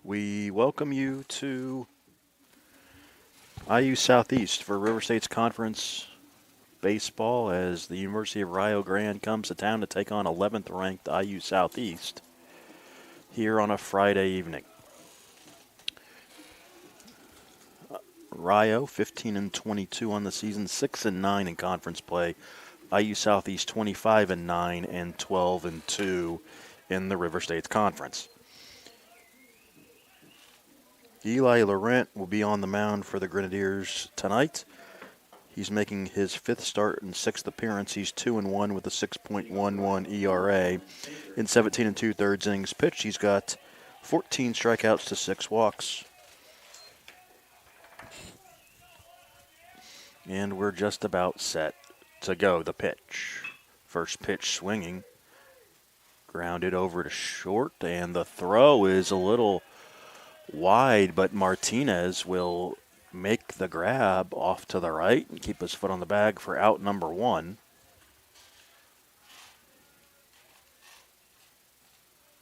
We welcome you to IU Southeast for River State's Conference baseball as the University of Rio Grande comes to town to take on 11th ranked IU Southeast here on a Friday evening. Rio 15 and 22 on the season, 6 and 9 in conference play. IU Southeast 25 and 9 and 12 and 2 in the River State's Conference. Eli Laurent will be on the mound for the Grenadiers tonight. He's making his fifth start and sixth appearance. He's 2-1 with a 6.11 ERA in 17 and 2/3 innings pitched. He's got 14 strikeouts to 6 walks. And we're just about set to go. The pitch. First pitch swinging. Grounded over to short, and the throw is a little wide, but Martinez will make the grab off to the right and keep his foot on the bag for out number one.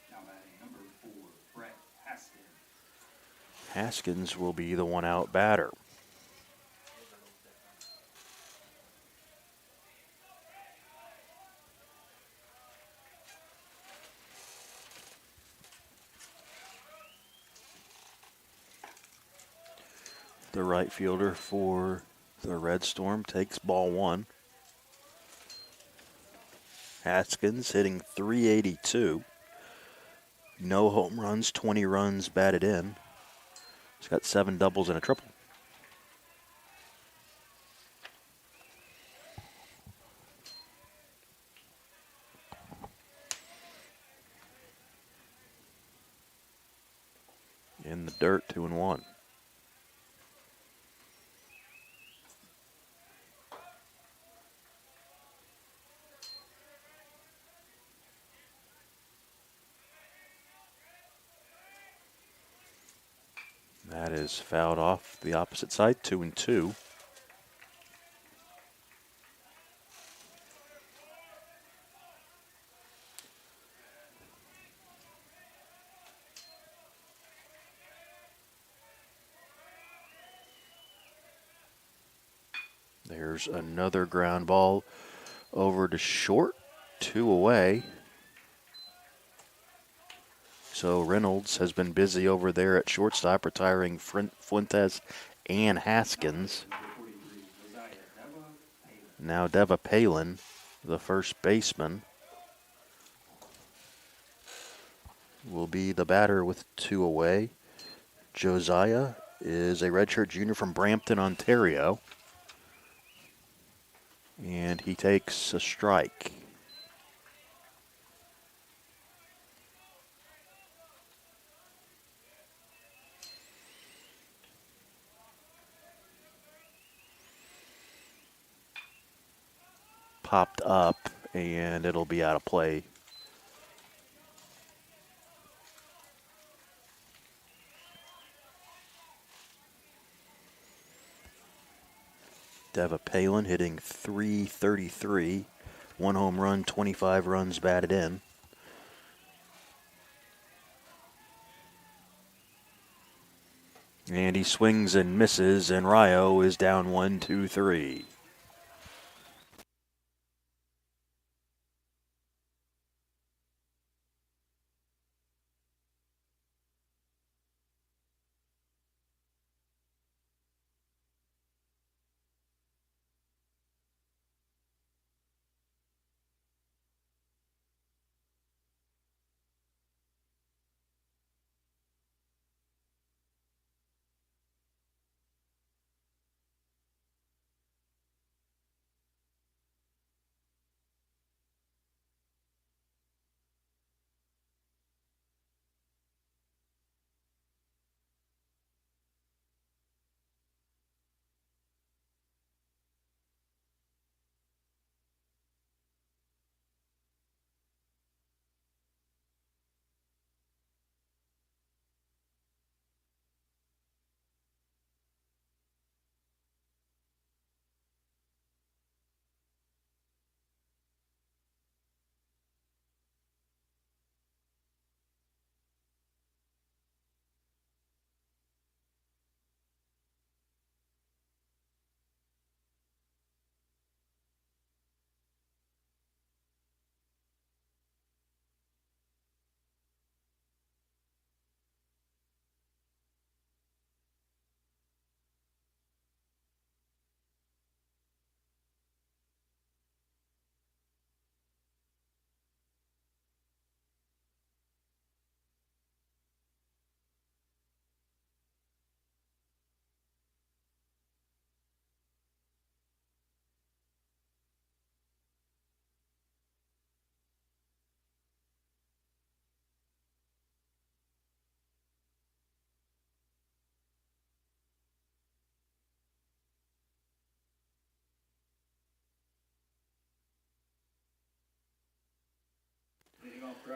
Now batting number 4, Brett Haskins. Haskins will be the one out batter. The right fielder for the Red Storm takes ball one. Haskins hitting .382. No home runs, 20 runs batted in. He's got 7 doubles and a triple. In the dirt, 2-1. That is fouled off the opposite side, 2-2. There's another ground ball over to short, 2 away. So Reynolds has been busy over there at shortstop, retiring Fuentes and Haskins. Now Deva Palin, the first baseman, will be the batter with 2 away. Josiah is a redshirt junior from Brampton, Ontario. And he takes a strike. Popped up, and it'll be out of play. Deva Palin hitting .333. 1 home run, 25 runs batted in. And he swings and misses, and Rio is down 1-2-3.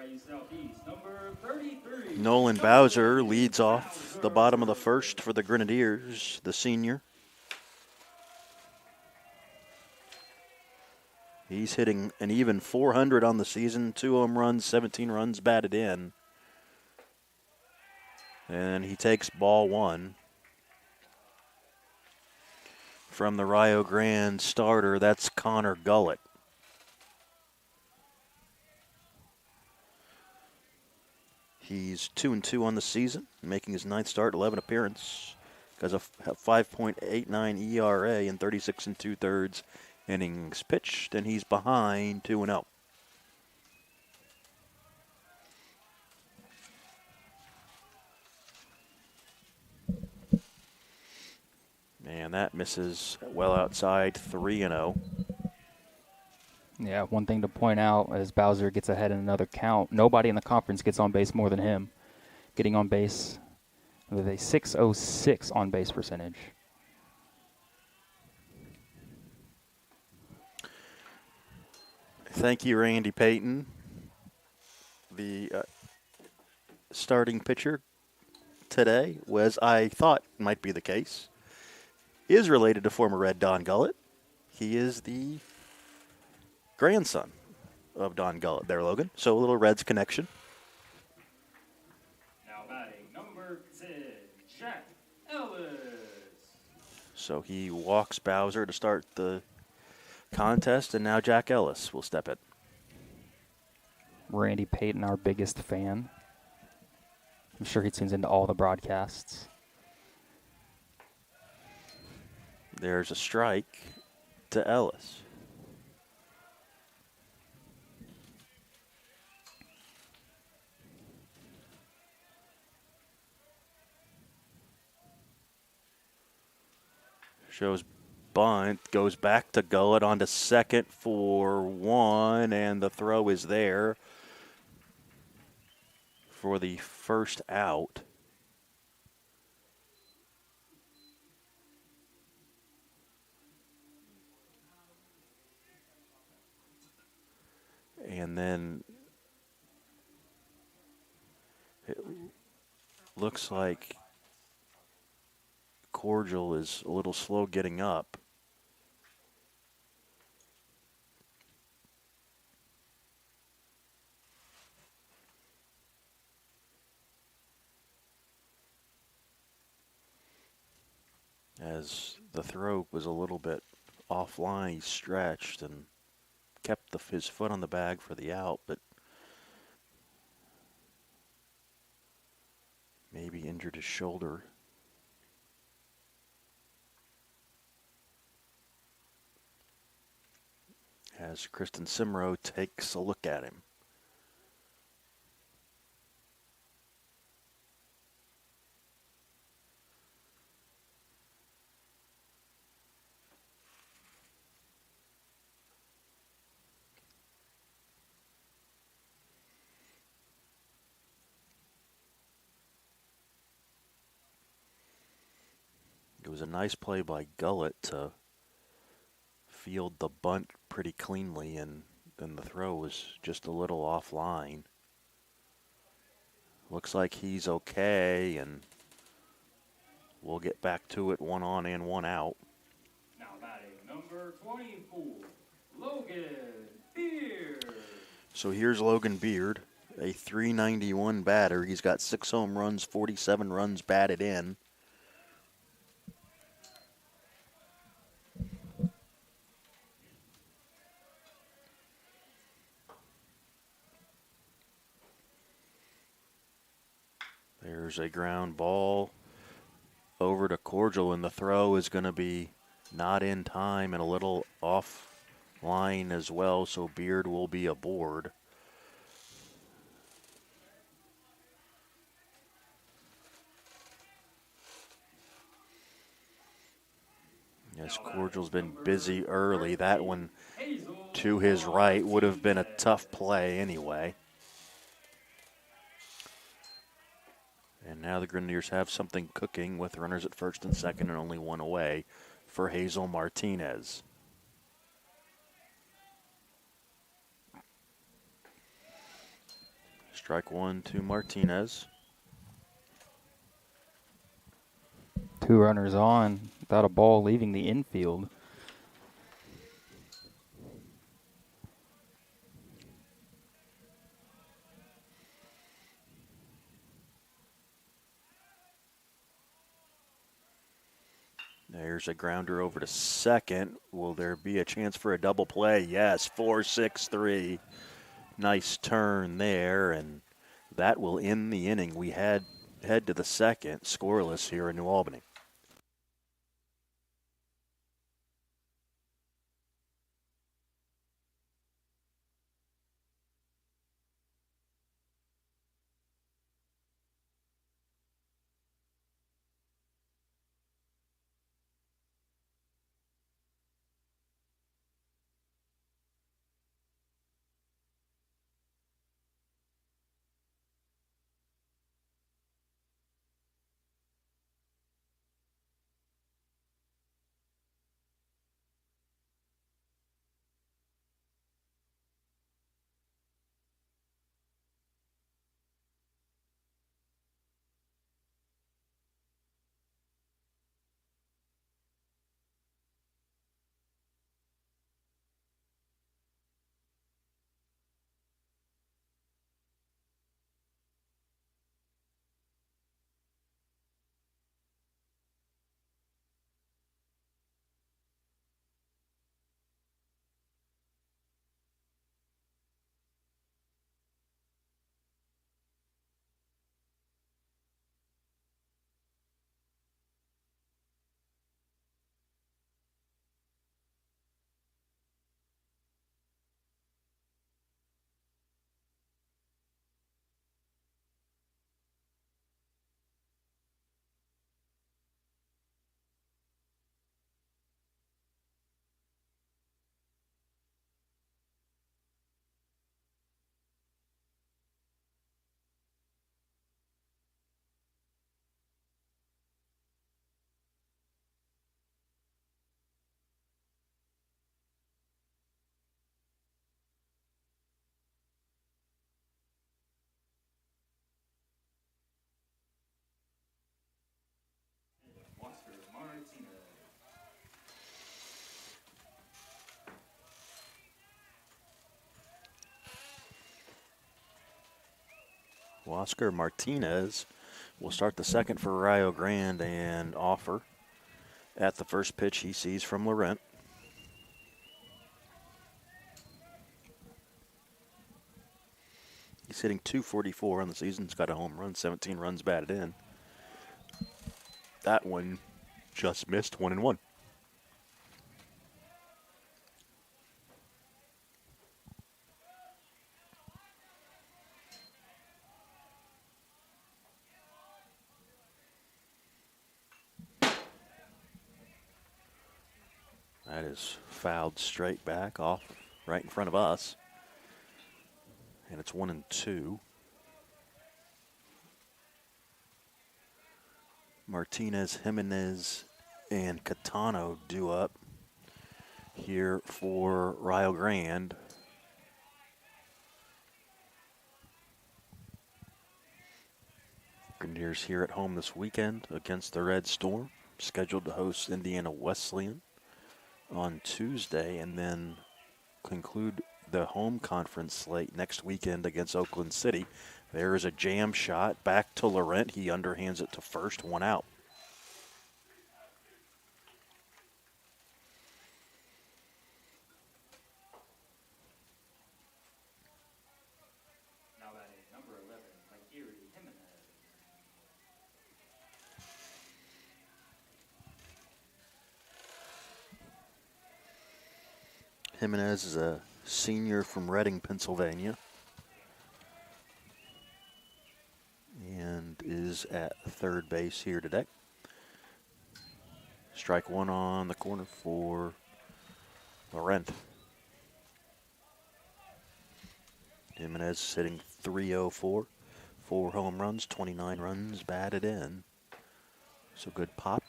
right southeast, number 33. Nolan Bowser leads off the bottom of the first for the Grenadiers, the senior. He's hitting an even 400 on the season, 2 home runs, 17 runs batted in. And he takes ball 1 from the Rio Grande starter. That's Connor Gullett. He's 2-2 on the season, making his 9th start, 11 appearance. Has a 5.89 ERA in 36 2/3 innings pitched, and he's behind 2-0. And that misses well outside, 3-0. Yeah, one thing to point out as Bowser gets ahead in another count, nobody in the conference gets on base more than him, getting on base with a .606 on base percentage. Thank you, Randy Payton, the starting pitcher today, was I thought might be the case, is related to former Red Don Gullett. He is the grandson of Don Gullett there, Logan. So a little Reds connection. Now batting, number 10, Jack Ellis. So he walks Bowser to start the contest, and now Jack Ellis will step in. Randy Payton, our biggest fan. I'm sure he tunes into all the broadcasts. There's a strike to Ellis. Shows bunt, goes back to Gullett onto second for 1, and the throw is there for the first out. And then it looks like Cordial is a little slow getting up. As the throw was a little bit offline, he stretched and kept his foot on the bag for the out, but maybe injured his shoulder. As Kristen Simrow takes a look at him. It was a nice play by Gullett to field the bunt pretty cleanly, and then the throw was just a little offline. Looks like he's okay, and we'll get back to it, 1 on and 1 out. Now batting, number 24, Logan Beard. So here's Logan Beard, a .391 batter. He's got 6 home runs, 47 runs batted in. There's a ground ball over to Cordial, and the throw is going to be not in time and a little offline as well, so Beard will be aboard. Yes, Cordial's been busy early. That one to his right would have been a tough play anyway. And now the Grenadiers have something cooking with runners at first and second and only 1 away for Hazel Martinez. Strike one to Martinez. 2 runners on without a ball leaving the infield. There's a grounder over to second. Will there be a chance for a double play? Yes, 4-6-3. Nice turn there, and that will end the inning. We head to the second, scoreless here in New Albany. Oscar Martinez will start the second for Rio Grande and offer at the first pitch he sees from Laurent. He's hitting .244 on the season. He's got a home run, 17 runs batted in. That one just missed, 1-1. That is fouled straight back off right in front of us. And it's 1-2. Martinez, Jimenez, and Catano due up here for Rio Grande. Grenadiers here at home this weekend against the Red Storm, scheduled to host Indiana Wesleyan on Tuesday, and then conclude the home conference slate next weekend against Oakland City. There is a jam shot back to Laurent. He underhands it to first, 1 out. Now batting number 11, Mikiri Jimenez. Jimenez is a senior from Reading, Pennsylvania, and is at third base here today. Strike one on the corner for Laurent. Jimenez hitting .304, 4 home runs, 29 runs batted in. So good pop.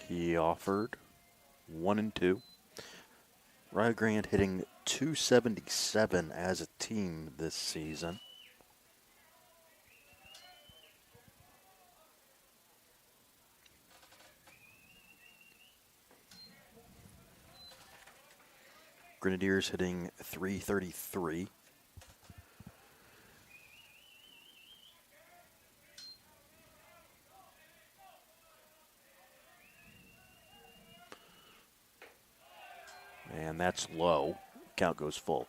He offered 1-2. Rio Grande hitting .277 as a team this season. Grenadiers hitting .333. And that's low. Count goes full.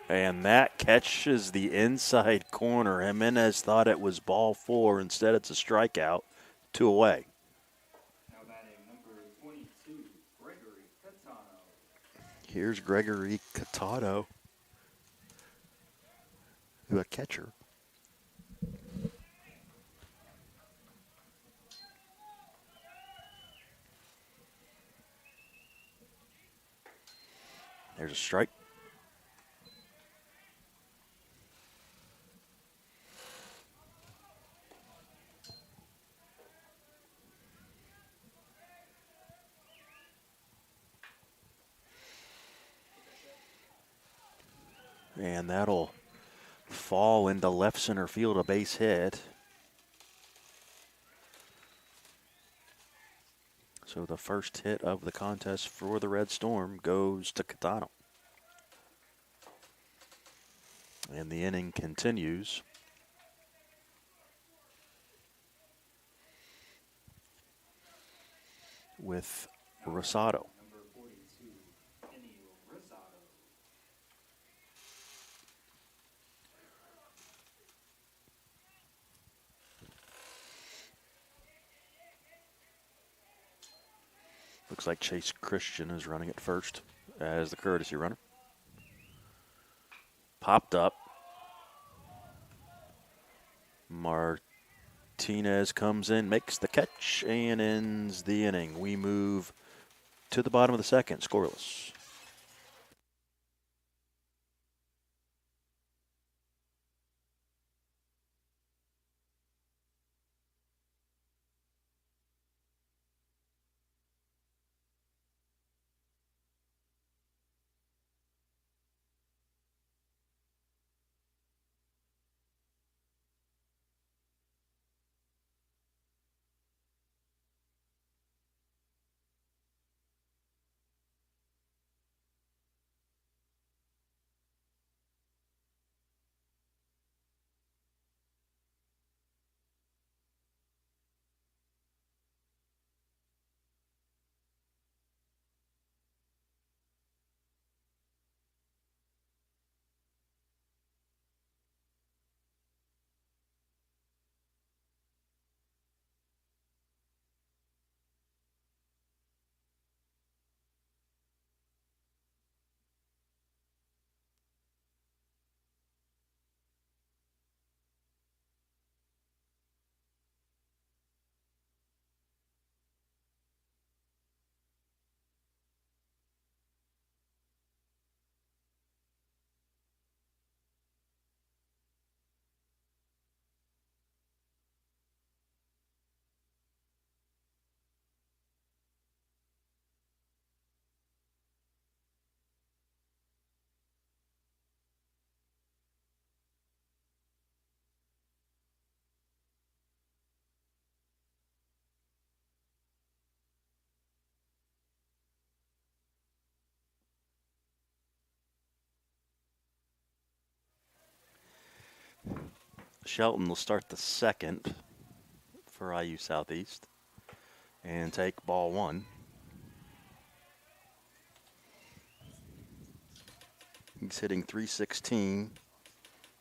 And that catches the inside corner. Jimenez thought it was ball 4. Instead, it's a strikeout. 2 away. Now batting number 22, Gregory Catano. Here's Gregory Catano, a catcher. There's a strike. And that'll fall into left center field, a base hit. So the first hit of the contest for the Red Storm goes to Catano. And the inning continues. With Rosado. Number 42, Kenny Rosado. Looks like Chase Christian is running at first as the courtesy runner. Popped up. Martinez comes in, makes the catch, and ends the inning. We move to the bottom of the second, scoreless. Shelton will start the second for IU Southeast and take ball 1. He's hitting .316,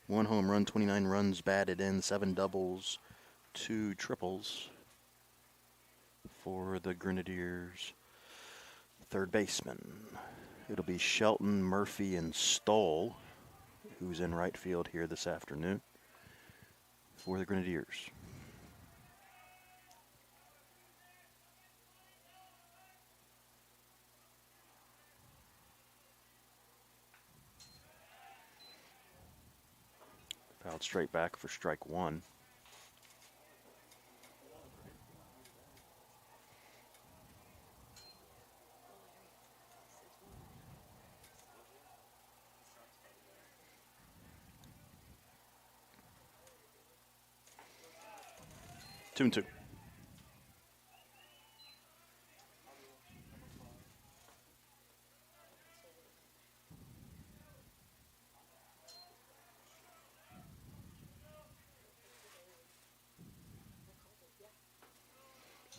1 home run, 29 runs batted in, 7 doubles, 2 triples for the Grenadiers' third baseman. It'll be Shelton, Murphy, and Stoll, who's in right field here this afternoon for the Grenadiers. straight back for strike one. Two and two.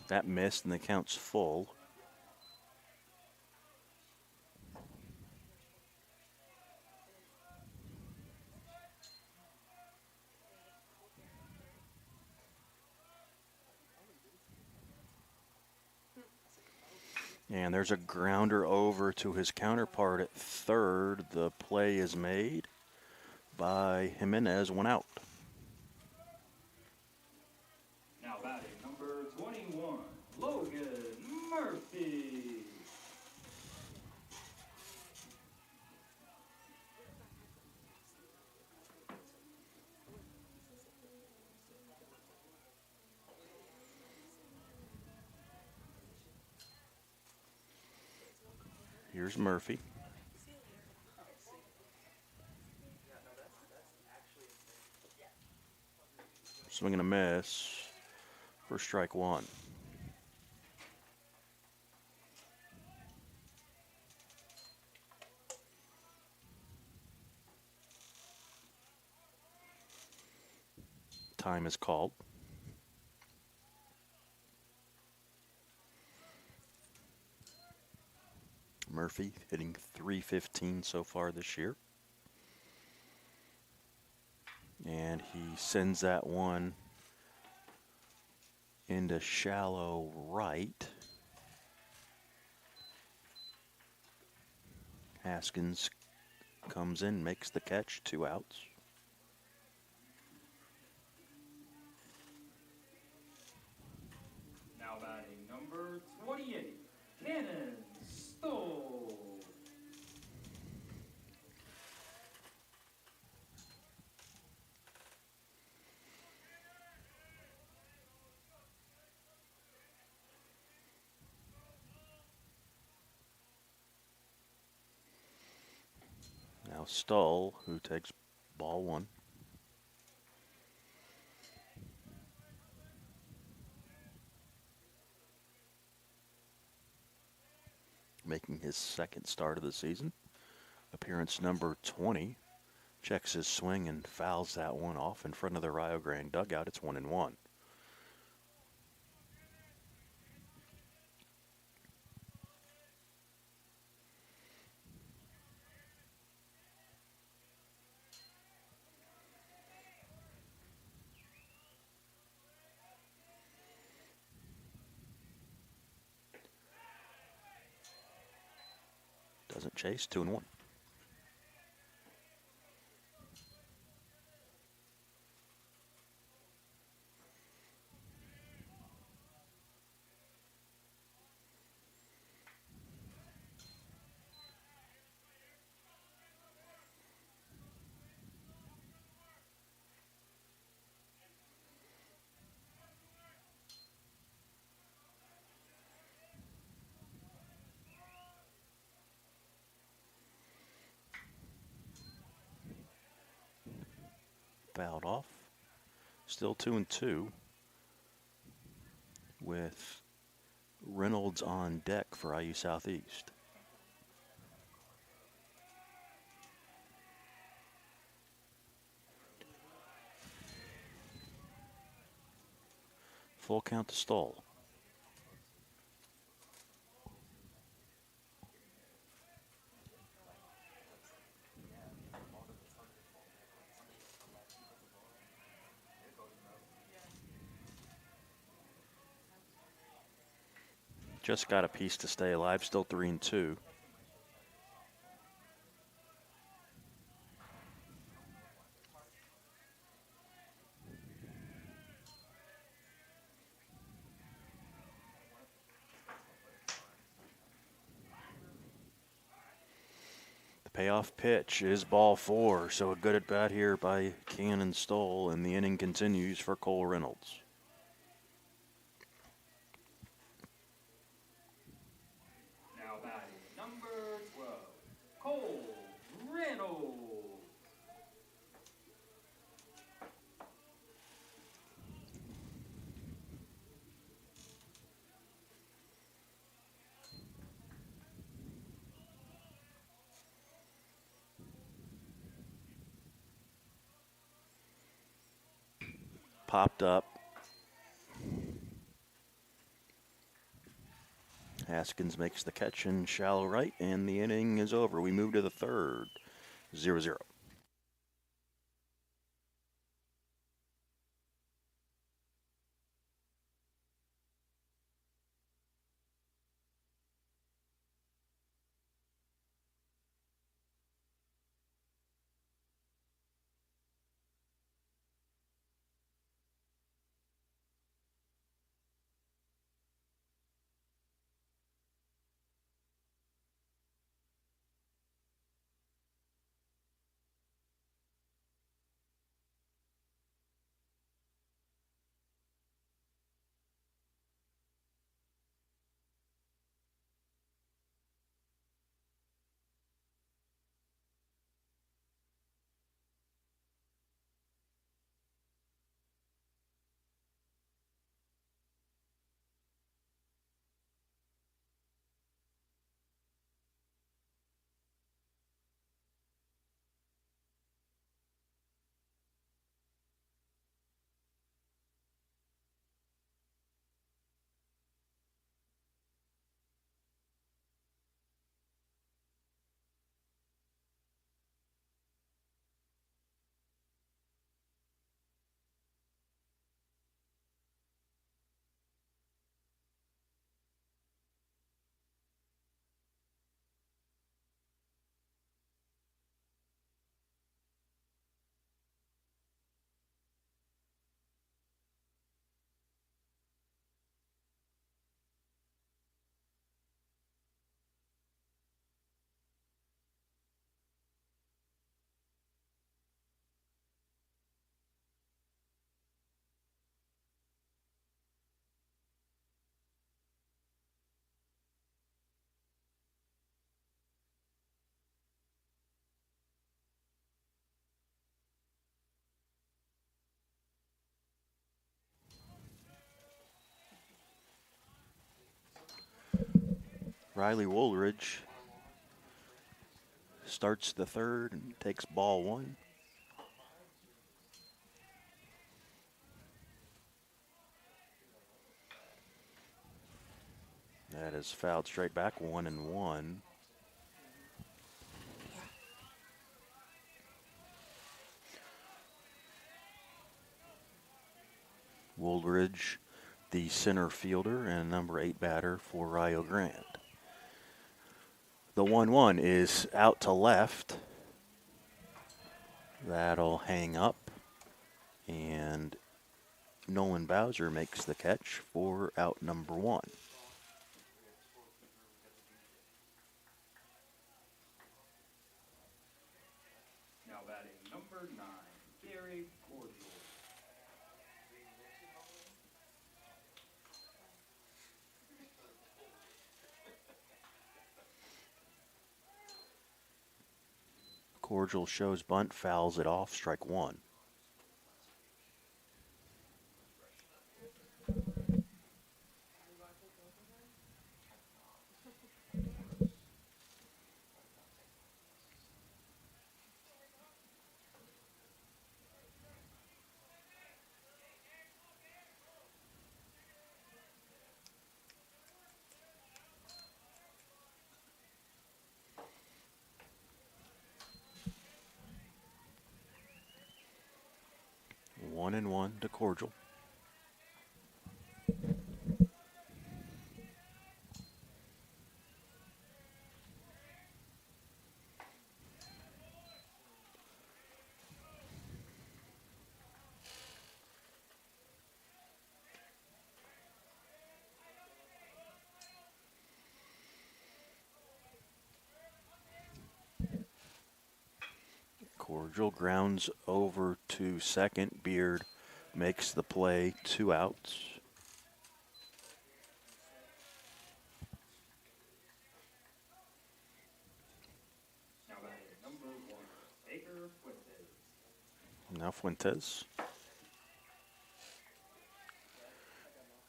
That missed, and the count's full. And there's a grounder over to his counterpart at third. The play is made by Jimenez, one out. Now batting number 21, Logan Murphy. Here's Murphy. Swing and a miss for strike one. Time is called. Murphy hitting .315 so far this year. And he sends that one into shallow right. Haskins comes in, makes the catch, 2 outs. Now batting number 28, Cannon Stoll. Now Stull, who takes ball one. Making his second start of the season. Appearance number 20. Checks his swing and fouls that one off in front of the Rio Grande dugout. It's 1-1. Doesn't chase, 2-1. Fouled off. Still 2-2 with Reynolds on deck for IU Southeast. Full count to Stoll. Just got a piece to stay alive, still 3-2. The Payoff pitch is ball four, so a good at bat here by Cannon Stoll, and the inning continues for Cole Reynolds. Now batting, number 12, Cole Reynolds. Popped up. Haskins makes the catch in shallow right, and the inning is over. We move to the third, 0-0. Riley Woolridge starts the third and takes ball one. That is fouled straight back, 1-1. Woolridge, the center fielder and number 8 batter for Rio Grande. The 1-1 is out to left. That'll hang up, and Nolan Bowser makes the catch for out number 1. Now batting, number 9, Gary Cordial. Cordial shows bunt, fouls it off, strike 1. One and one to Cordial. Cordial grounds over to second. Beard makes the play, 2 outs. Now batting number 1, Baker Fuentes. Now Fuentes.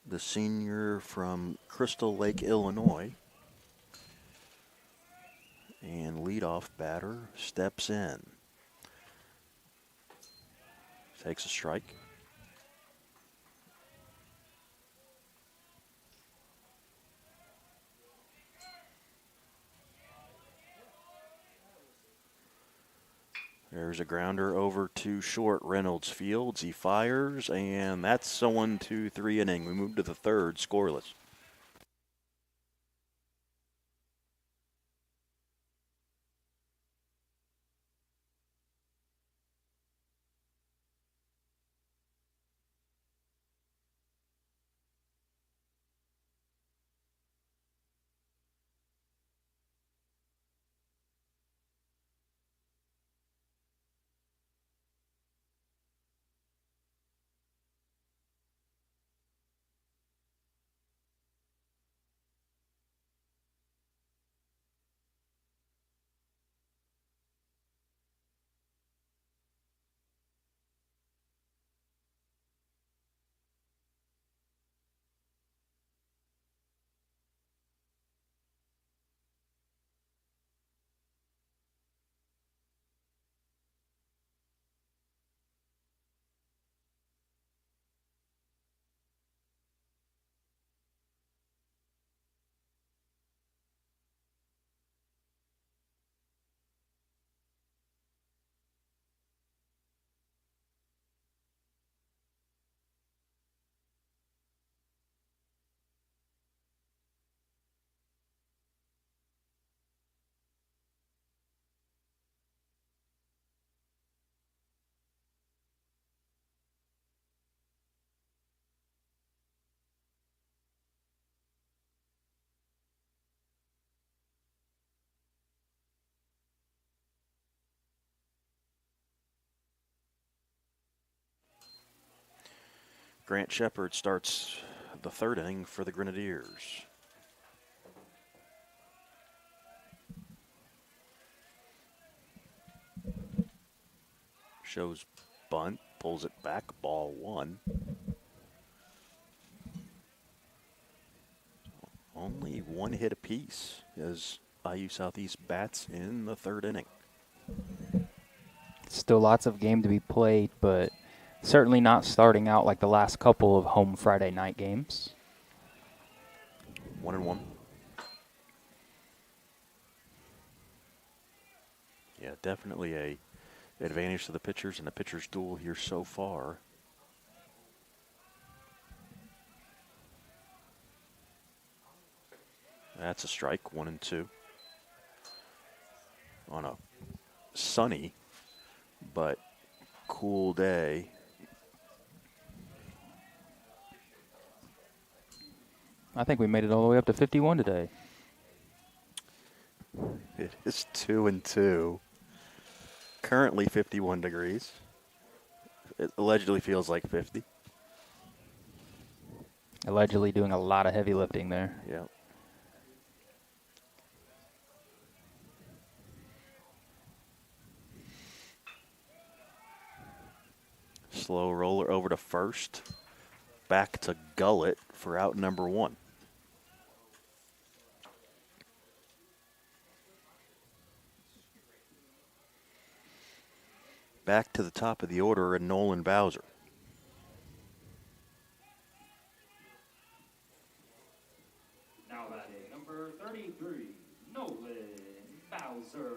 The senior from Crystal Lake, Illinois. And leadoff batter steps in. Takes a strike. There's a grounder over to short. Reynolds fields. He fires, and that's a 1-2-3 inning. We move to the third, scoreless. Grant Shepard starts the third inning for the Grenadiers. Shows bunt, pulls it back, ball 1. Only 1 hit apiece as IU Southeast bats in the third inning. Still lots of game to be played, but certainly not starting out like the last couple of home Friday night games. 1-1. Yeah, definitely a advantage to the pitchers and the pitcher's duel here so far. That's a strike, 1-2. On a sunny but cool day. I think we made it all the way up to 51 today. It is 2-2. Currently 51 degrees. It allegedly feels like 50. Allegedly doing a lot of heavy lifting there. Yeah. Slow roller over to first. Back to Gullett for out number 1. Back to the top of the order and Nolan Bowser. Now batting number 33, Nolan Bowser.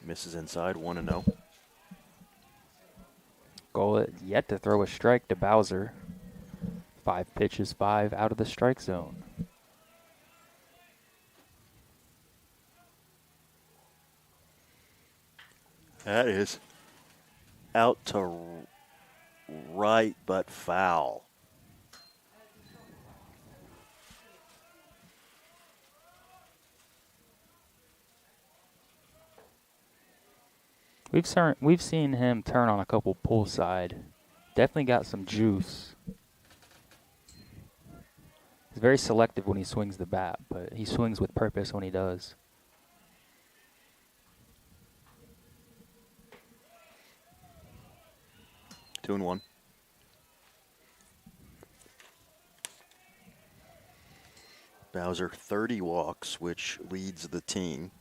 Misses inside, 1-0. Goal yet to throw a strike to Bowser. 5 pitches, 5 out of the strike zone. That is out to right, but foul. We've seen him turn on a couple pull side. Definitely got some juice. He's very selective when he swings the bat, but he swings with purpose when he does. Two and one. Bowser 30 walks, which leads the team,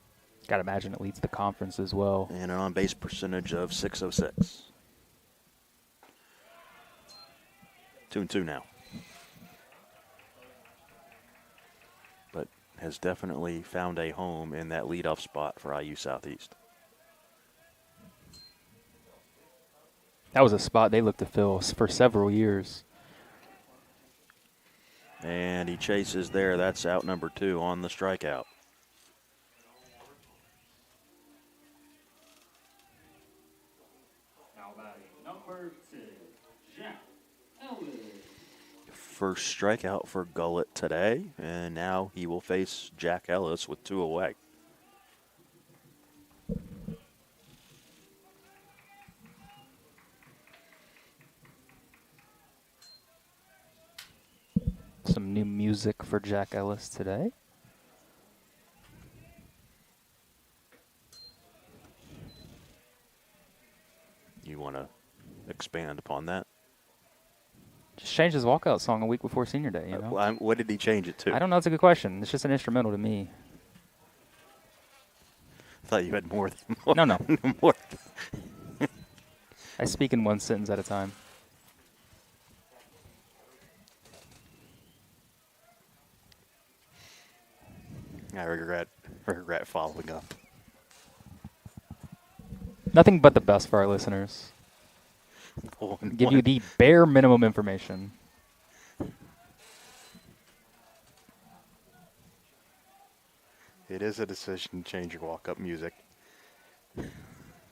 Gotta imagine it leads the conference as well. and an on-base percentage of 606. 2-2 now. But has definitely found a home in that leadoff spot for IU Southeast. That was a spot they looked to fill for several years. And he chases there. That's out number 2 on the strikeout. Now batting number 2, Jack Ellis. First strikeout for Gullett today, and now he will face Jack Ellis with 2 away. Some new music for Jack Ellis today. You want to expand upon that? Just changed his walkout song a week before senior day, you know? What did he change it to? I don't know. It's a good question. It's just an instrumental to me. I thought you had more. No. more. I speak in one sentence at a time. I regret following up. Nothing but the best for our listeners. Give you the bare minimum information. It is a decision to change your walk-up music.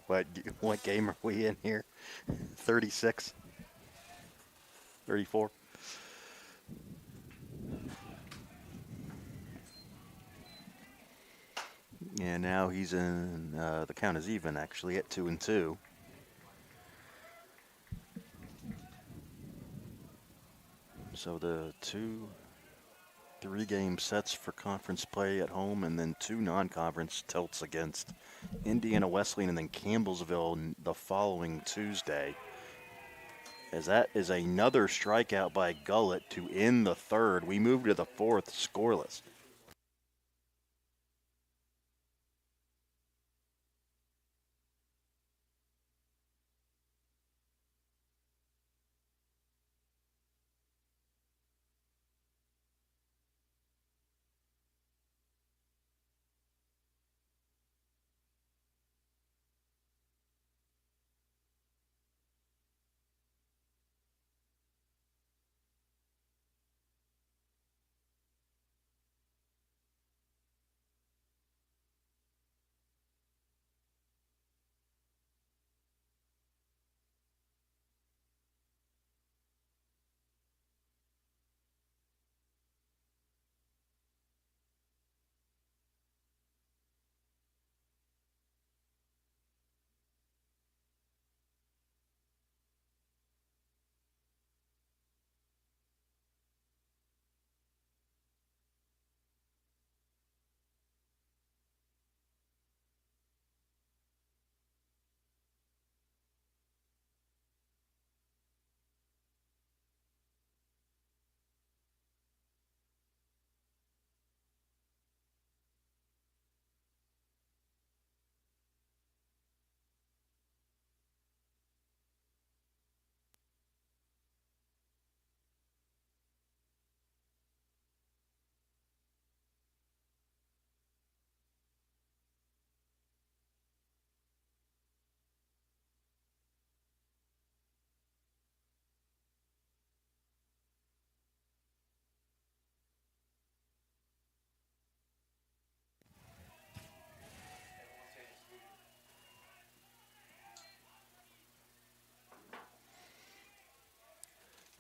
What game are we in here? 36? 34? And now he's in, the count is even actually at 2-2. So the 3-game sets for conference play at home, and then 2 non-conference tilts against Indiana Wesleyan and then Campbellsville the following Tuesday. As that is another strikeout by Gullett to end the 3rd. We move to the 4th scoreless.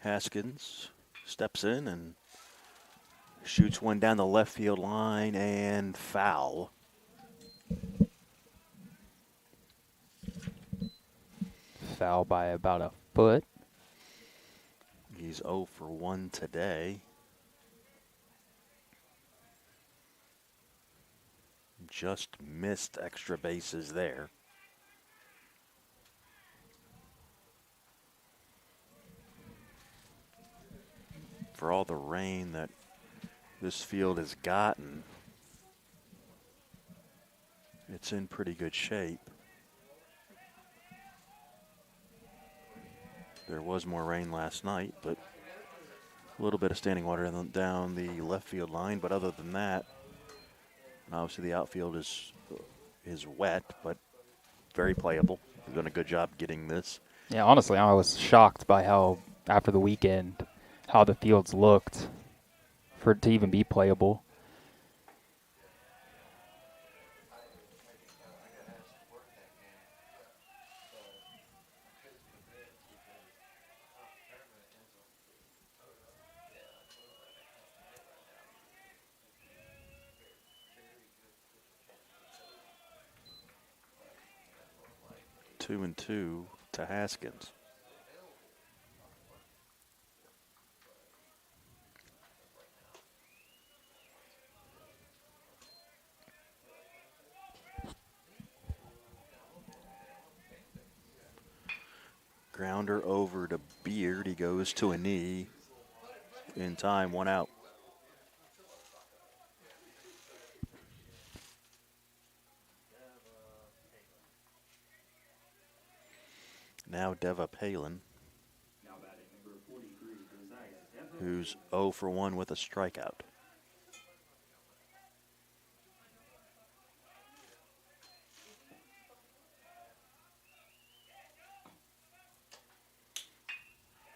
Haskins steps in and shoots one down the left field line and foul. Foul by about a foot. He's 0 for 1 today. Just missed extra bases there. For all the rain that this field has gotten, it's in pretty good shape. There was more rain last night, but a little bit of standing water down the left field line. But other than that, obviously the outfield is wet, but very playable. We've done a good job getting this. Yeah, honestly, I was shocked by how, after the weekend, how the fields looked for it to even be playable. Two and two to Haskins. Grounder over to Beard. He goes to a knee. In time, 1 out. Now Deva Palin, Now batting number 43, Josiah Deva. who's 0 for 1 with a strikeout.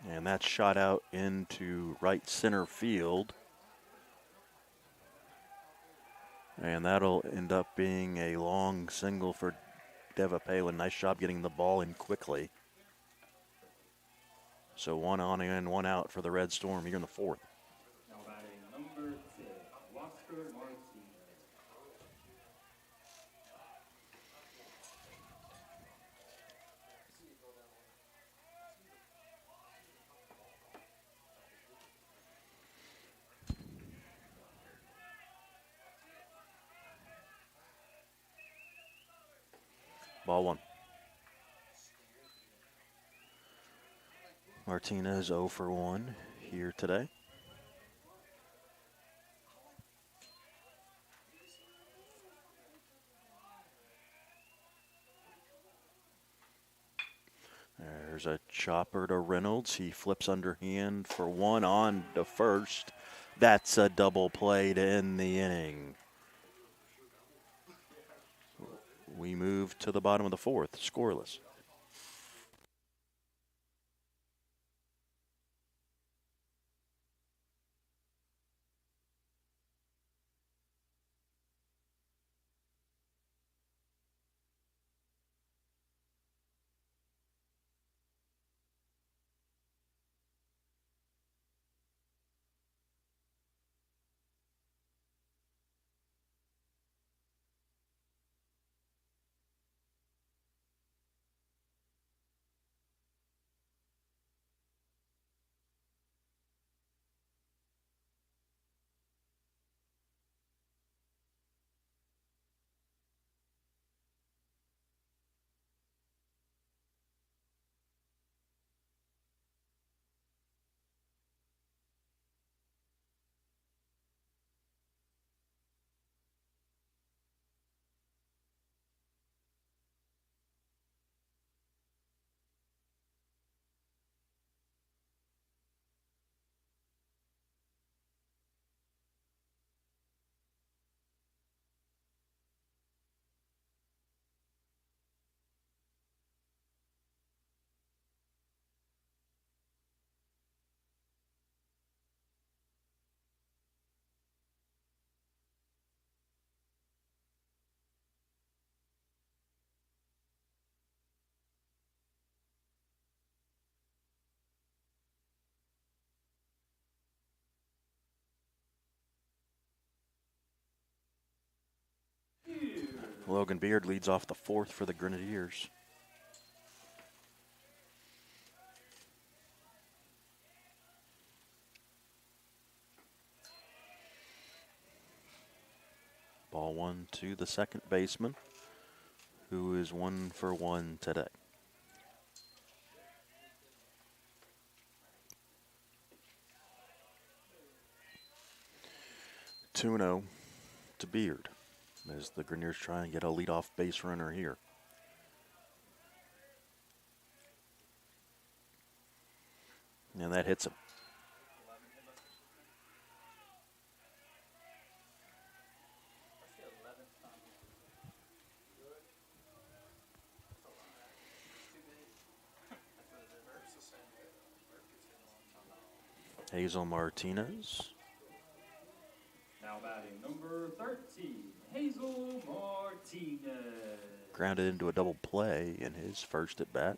And that's shot out into right center field. And that'll end up being a long single for Deva Palin. Nice job getting the ball in quickly. So 1 on and 1 out for the Red Storm here in the 4th. Now batting number 6, Oscar Martinez. Ball 1. Martinez 0 for 1 here today. There's a chopper to Reynolds. He flips underhand for 1 on to first. That's a double play to end the inning. We move to the bottom of the 4th, scoreless. Logan Beard leads off the fourth for the Grenadiers. Ball one to the second baseman, who is 1 for 1 today. Two and 0 to Beard as the Grenadiers try and get a leadoff base runner here. And that hits him. Hazel Martinez. Now batting number 13, Hazel Martinez. Grounded into a double play in his first at bat.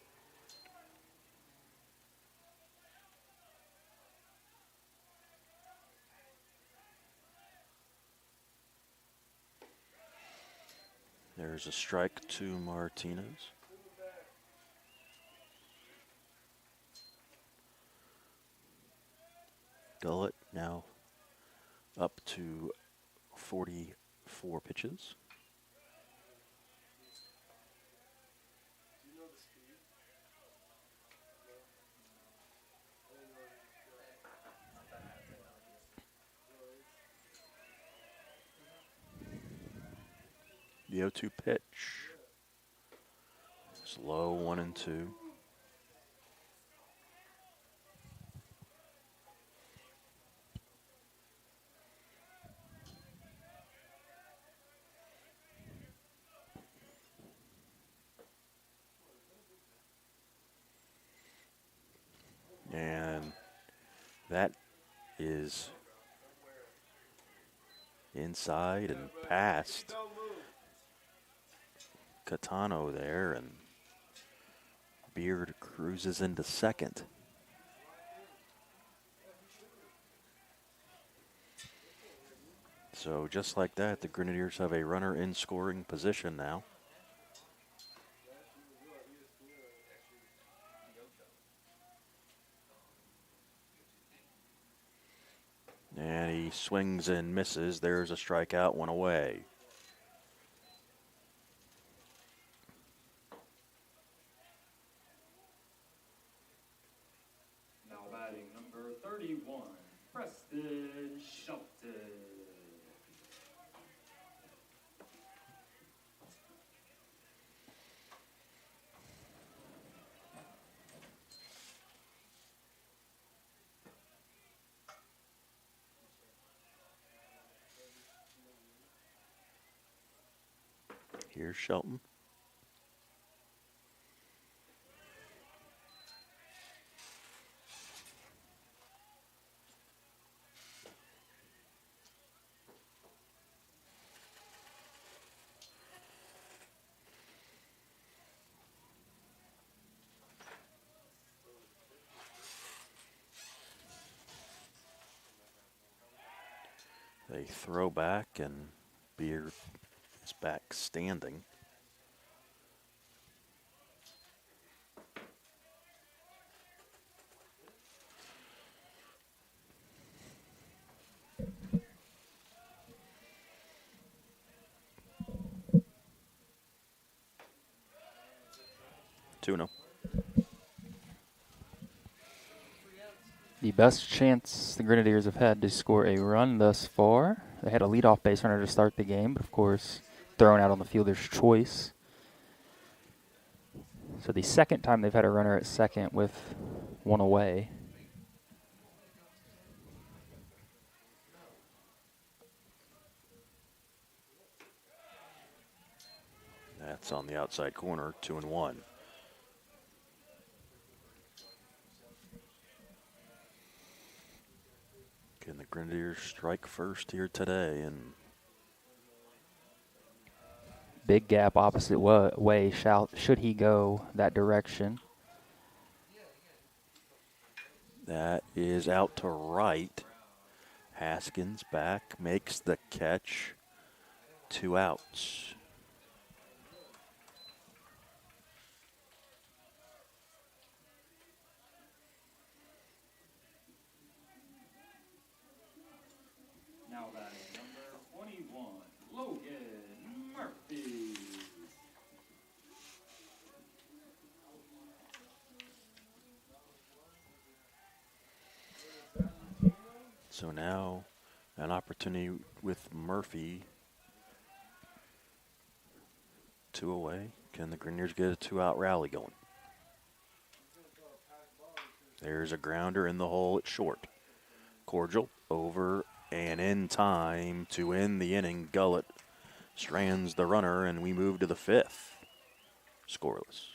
There's a strike to Martinez. Gullett now up to 44 pitches. The 0-2 pitch. Slow 1 and 2. And that is inside and past Catano there, and Beard cruises into second. So just like that, the Grenadiers have a runner in scoring position now. And he swings and misses. There's a strikeout, 1 away. Now batting number 31, Preston Shelton. Here's Shelton. They throw back, and Beard is back standing. Two 0. The best chance the Grenadiers have had to score a run thus far. They had a leadoff base runner to start the game, but of course, thrown out on the fielder's choice. So the second time they've had a runner at second with 1 away. That's on the outside corner, 2 and 1. Can the Grenadiers strike first here today? And Big gap opposite way. Should he go that direction? that is out to right. Haskins back, makes the catch. 2 outs. So now an opportunity with Murphy. 2 away. Can the Grenadiers get a 2-out rally going? There's a grounder in the hole at short. Cordial over and in time to end the inning. Gullett strands the runner, and we move to the 5th. Scoreless.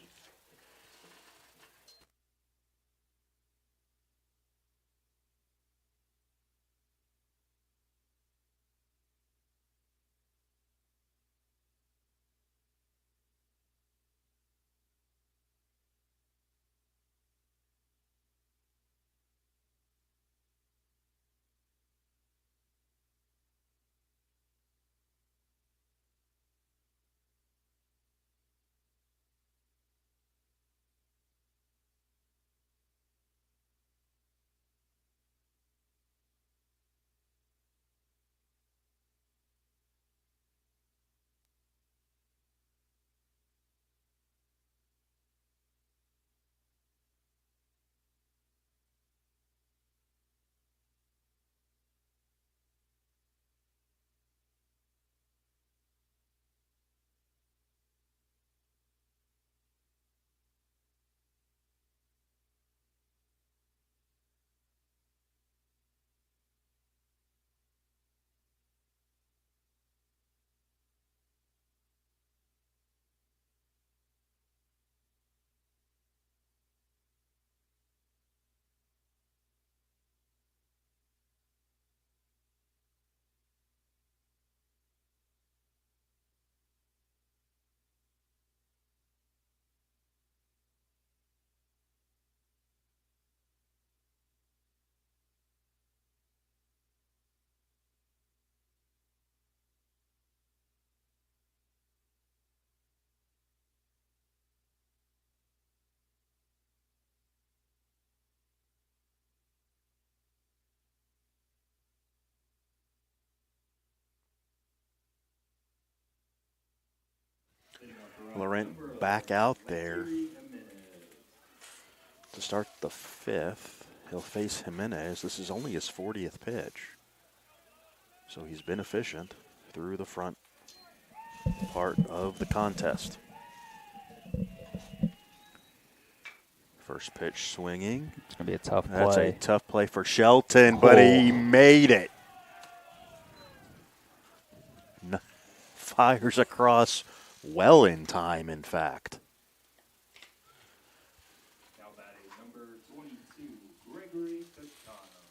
Laurent back out there to start the 5th. He'll face Jimenez. This is only his 40th pitch. So he's been efficient through the front part of the contest. First pitch swinging. It's going to be a tough play. That's a tough play for Shelton, but he made it. Fires across well in time, in fact. Now batting number 22, Gregory Catano.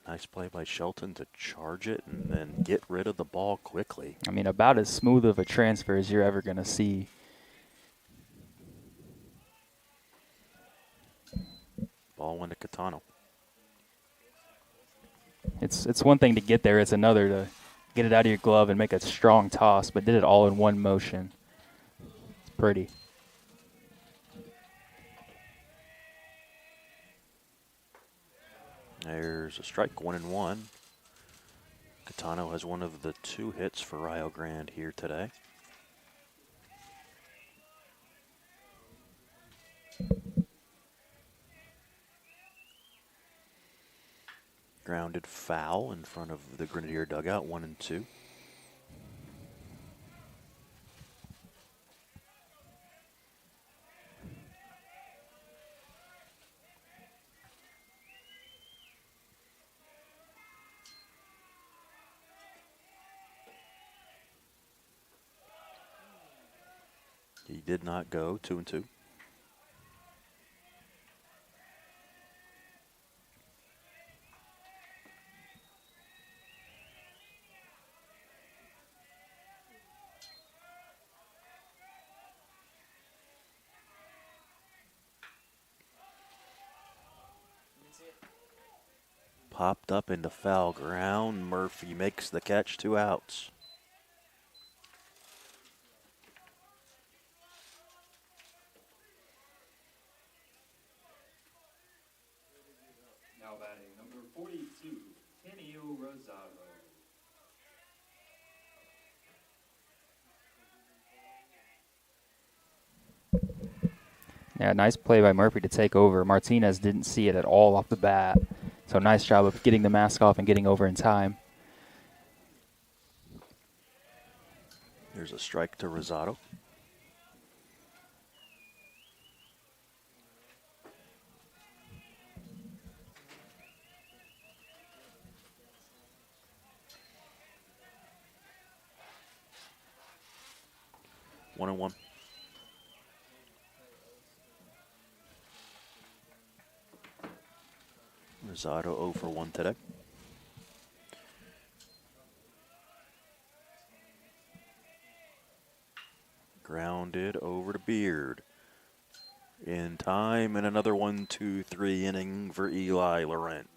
Nice play by Shelton to charge it and then get rid of the ball quickly. I mean, about as smooth of a transfer as you're ever going to see. Ball went to Catano. It's one thing to get there. It's another to get it out of your glove and make a strong toss, but did it all in one motion. It's pretty. There's a strike, 1-1. Catano has one of the 2 hits for Rio Grande here today. Grounded foul in front of the Grenadier dugout, 1-2. He did not go, 2-2. Popped up into foul ground. Murphy makes the catch, 2 outs. Now batting number 42, Kenio Rosario. Yeah, nice play by Murphy to take over. Martinez didn't see it at all off the bat. So nice job of getting the mask off and getting over in time. There's a strike to Rosado. One and one. Rosado 0 for 1 today. Grounded over to Beard. In time, and another 1-2-3 inning for Eli Laurent.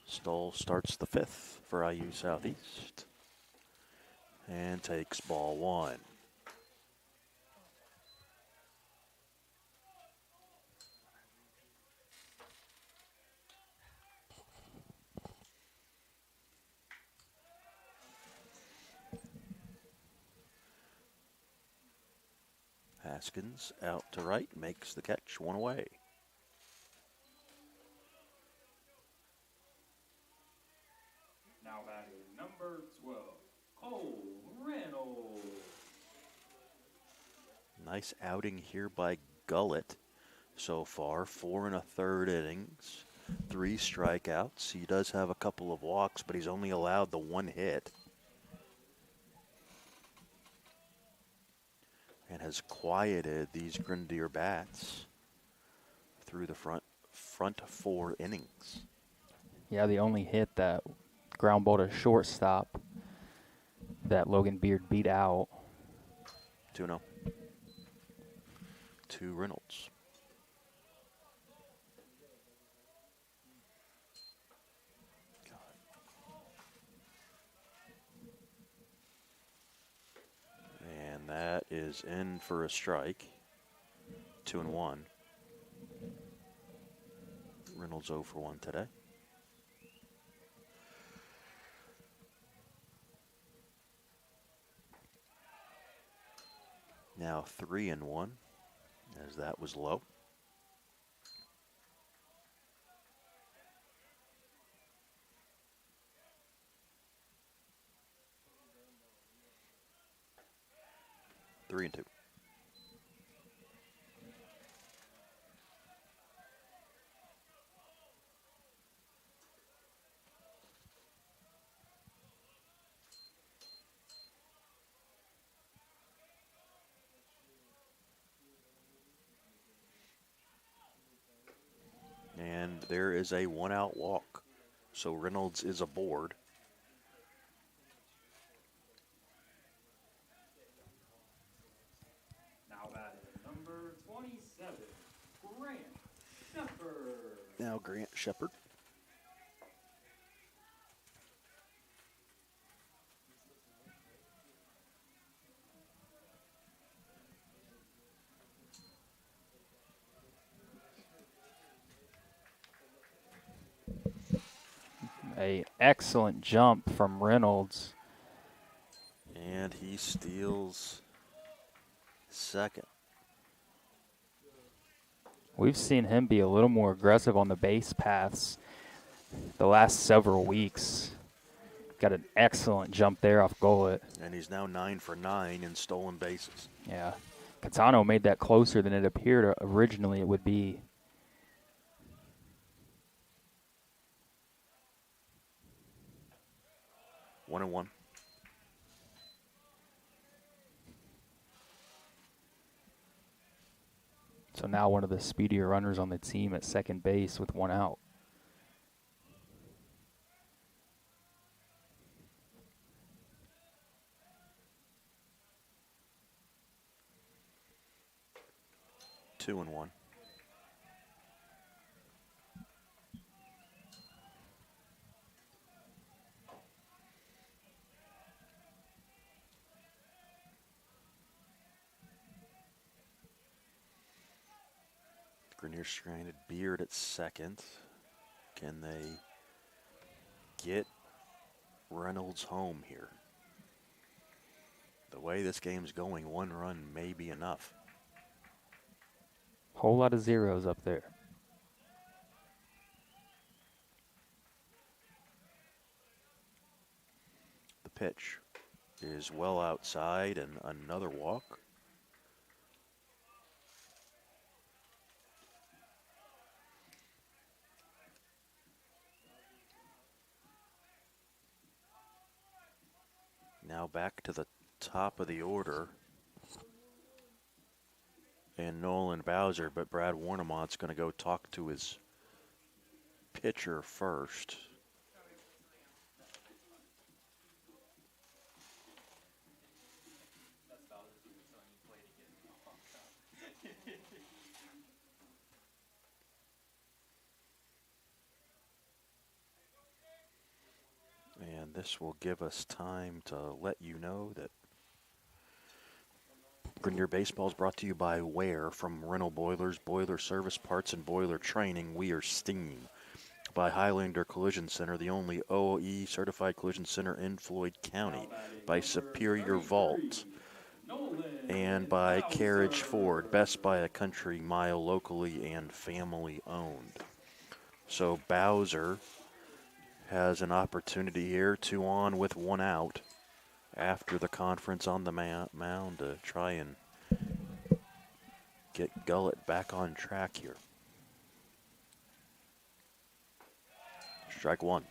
Stoll starts the fifth for IU Southeast and takes ball one. Haskins out to right, makes the catch, one away. Now batting number 12, Cole Reynolds. Nice outing here by Gullett so far, 4 1/3 innings, 3 strikeouts. He does have a couple of walks, but he's only allowed the one hit. And has quieted these Grande bats through the front 4 innings. Yeah, the only hit that ground ball to shortstop that Logan Beard beat out. 2-0 to Reynolds. And that is in for a strike. 2-1. Reynolds 0 for 1 today. Now 3-1, as that was low. Three and two. And there is a 1-out walk. So Reynolds is aboard. Now Grant Shepard. A excellent jump from Reynolds. And he steals second. We've seen him be a little more aggressive on the base paths the last several weeks. Got an excellent jump there off Gullet. And he's now 9 for 9 in stolen bases. Yeah. Catano made that closer than it appeared originally it would be. One and one. So now one of the speedier runners on the team at second base with one out. Two and one. Grenier stranded. Beard at second. Can they get Reynolds home here? The way this game's going, one run may be enough. Whole lot of zeros up there. The pitch is well outside and another walk. Now back to the top of the order. And Nolan Bowser, but Brad Warnemont's going to go talk to his pitcher first. And this will give us time to let you know that Grenier Baseball is brought to you by Ware from Rental Boilers, Boiler Service Parts, and Boiler Training. We are Steam. By Highlander Collision Center, the only OE certified collision center in Floyd County. By Superior Vault. And by Carriage Ford, best by a country mile, locally and family owned. So Bowser has an opportunity here, 2 on with 1 out after the conference on the mound to try and get Gullet back on track here. Strike one.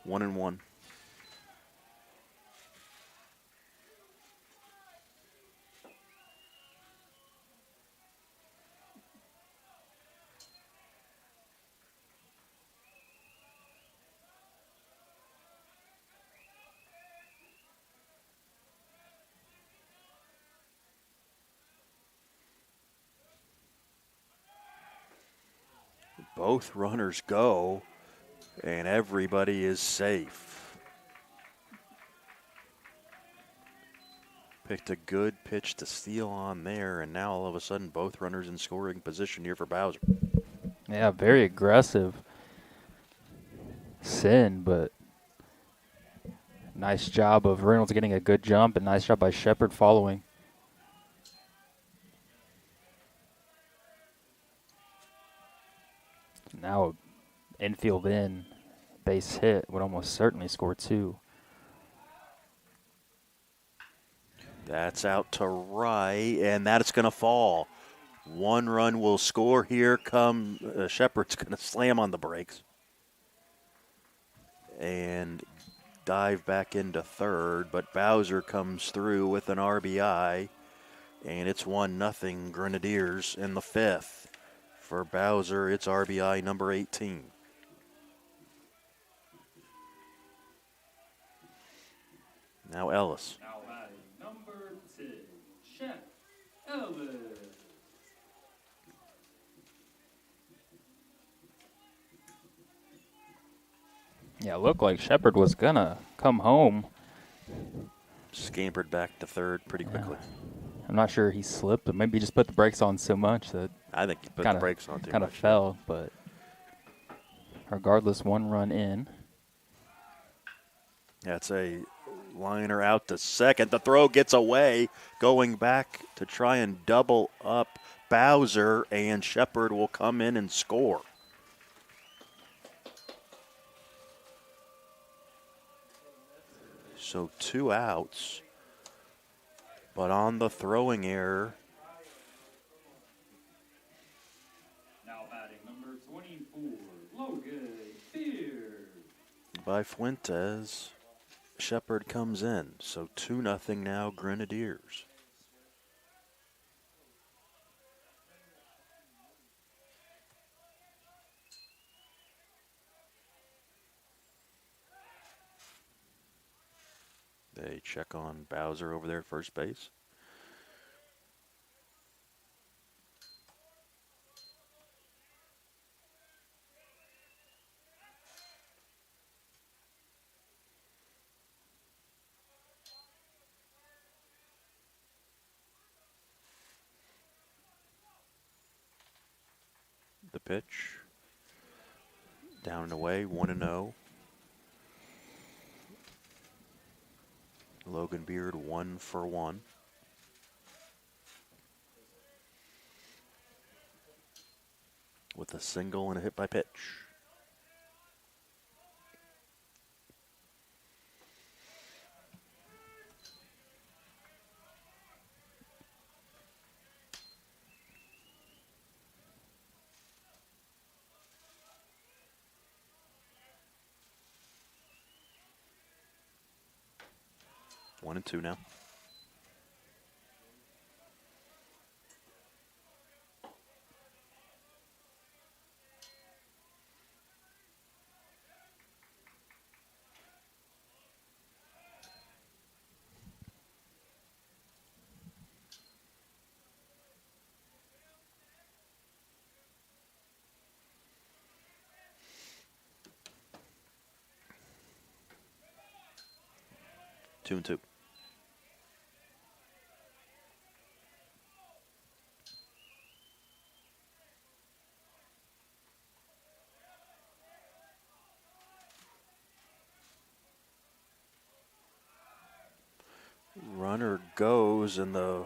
One and one. Both runners go, and everybody is safe. Picked a good pitch to steal on there, and now all of a sudden both runners in scoring position here for Bowser. Yeah, very aggressive sin, but nice job of Reynolds getting a good jump, and nice job by Shepard following. Now infield in, base hit would almost certainly score 2. That's out to right, and that's going to fall. 1 run will score. Here come Shepard's going to slam on the brakes and dive back into third, but Bowser comes through with an RBI, And it's 1-0 Grenadiers in the fifth. For Bowser, it's RBI number 18. Now Ellis. Now batting number 10, Shep Ellis. Yeah, it looked like Shepard was gonna come home. Scampered back to third pretty quickly. I'm not sure he slipped, but maybe he just put the brakes on so much that I think he put kinda, the brakes on too kind much. of fell. But regardless, 1 run in. That's a liner out to second. The throw gets away, going back to try and double up Bowser, and Shepard will come in and score. So 2 outs, but on the throwing error, Now batting number 24, Logan Beard. by Fuentes, Shepard comes in. So 2-0 now Grenadiers. They check on Bowser over there at first base. The pitch. Down and away, 1-0. Logan Beard 1 for 1. With a single and a hit by pitch. One and two now. Two and two. Runner goes, and the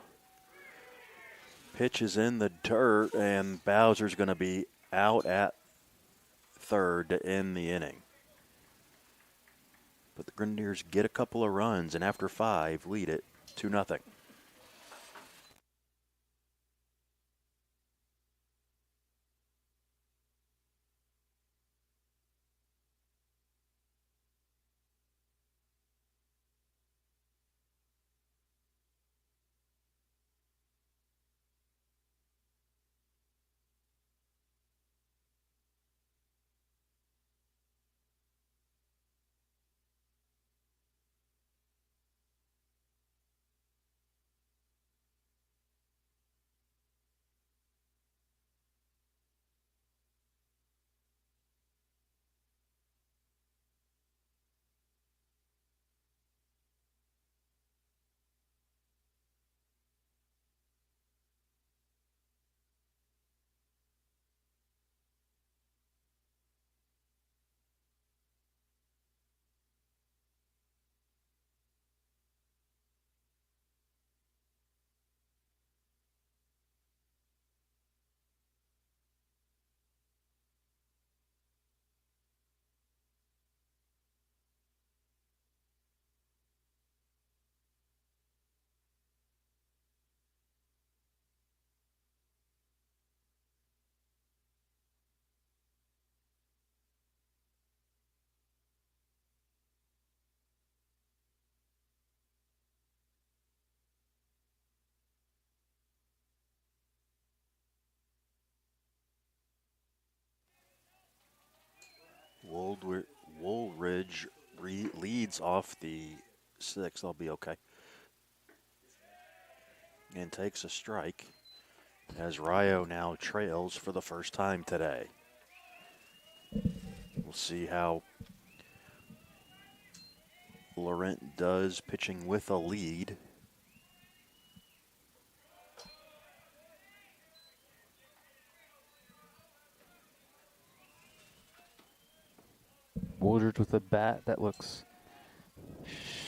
pitch is in the dirt, and Bowser's going to be out at third to end the inning. But the Grenadiers get a couple of runs, and after 5, lead it 2-0. Woolridge, Woolridge leads off the sixth. I'll be okay. And takes a strike as Rio now trails for the first time today. We'll see how Laurent does pitching with a lead. Woolridge with a bat that looks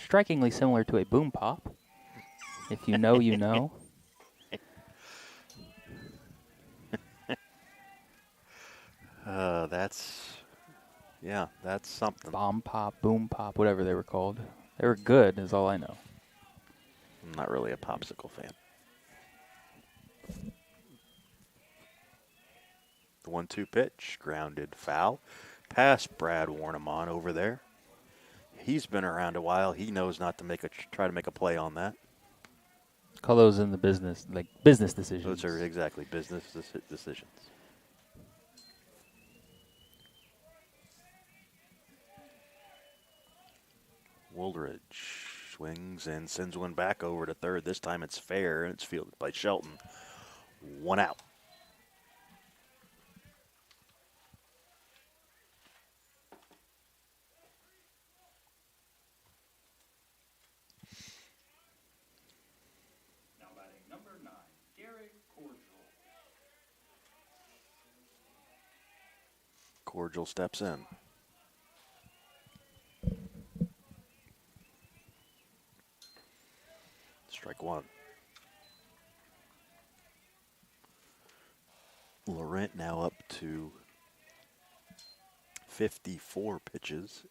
strikingly similar to a boom pop. If you know, you know. That's something. Bomb pop, boom pop, whatever they were called. They were good, is all I know. I'm not really a popsicle fan. The 1-2 pitch, grounded foul. Past Brad Warnemon over there. He's been around a while. He knows not to try to make a play on that. Call those in the business, like business decisions. Those are exactly business decisions. Woolridge swings and sends one back over to third. This time it's fair, and it's fielded by Shelton. 1 out. Now batting number 9, Gary Cordial. Cordial steps in. Strike one. Laurent now up to 54 pitches.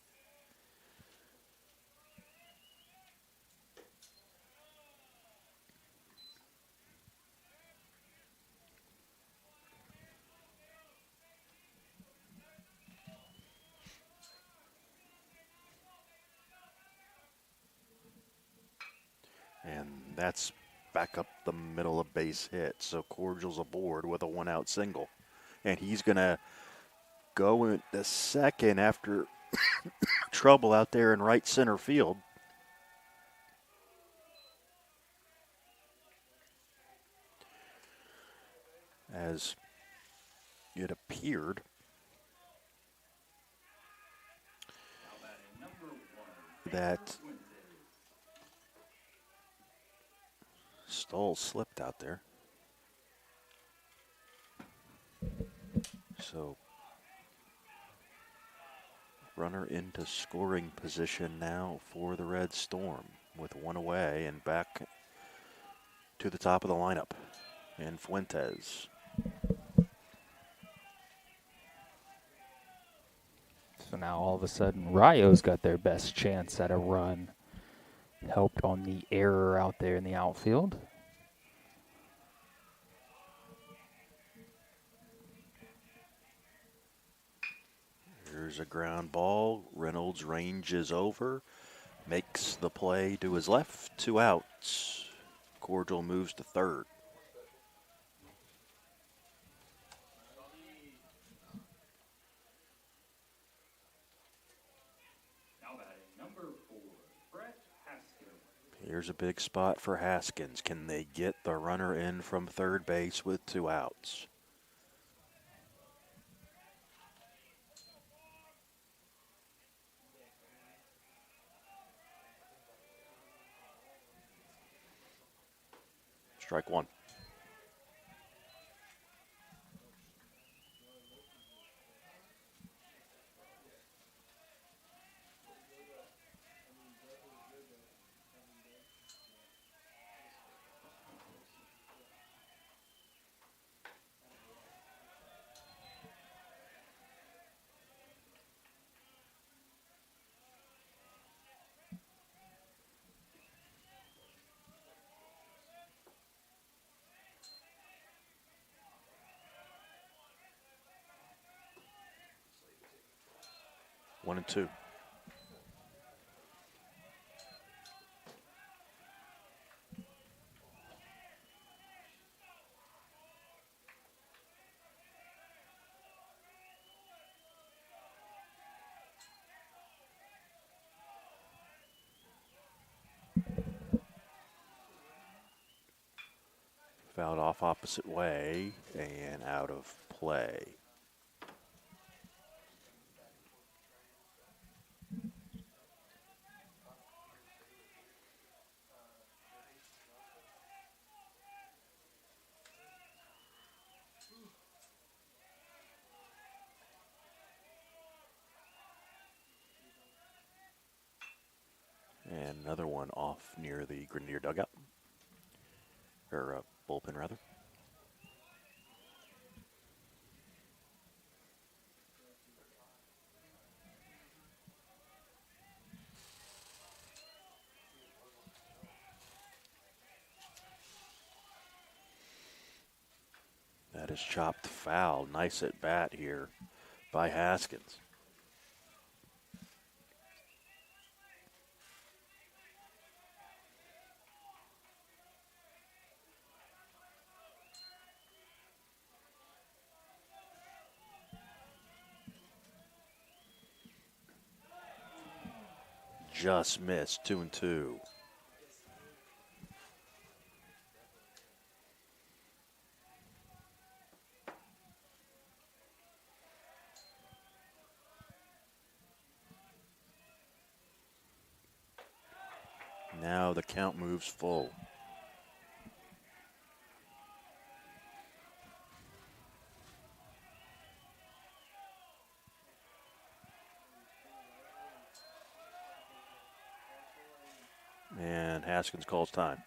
And that's back up the middle of base hit. So Cordial's aboard with a 1-out single. And he's going to go in the second after trouble out there in right center field. As it appeared Now batting number 1, that Stoll slipped out there. So runner into scoring position now for the Red Storm with one away and back to the top of the lineup. And Fuentes. So now all of a sudden, Rio's got their best chance at a run. Helped on the error out there in the outfield. Here's a ground ball. Reynolds ranges over, makes the play to his left, 2 outs. Cordial moves to third. Now batting number 4, Brett Haskins. Here's a big spot for Haskins. Can they get the runner in from third base with 2 outs? Strike one. One and two. Fouled off opposite way and out of play. And another one off near the Grenadier dugout. Or bullpen, rather. That is chopped foul. Nice at bat here by Haskins. Just missed. 2-2. Now the count moves full. And Haskins calls time.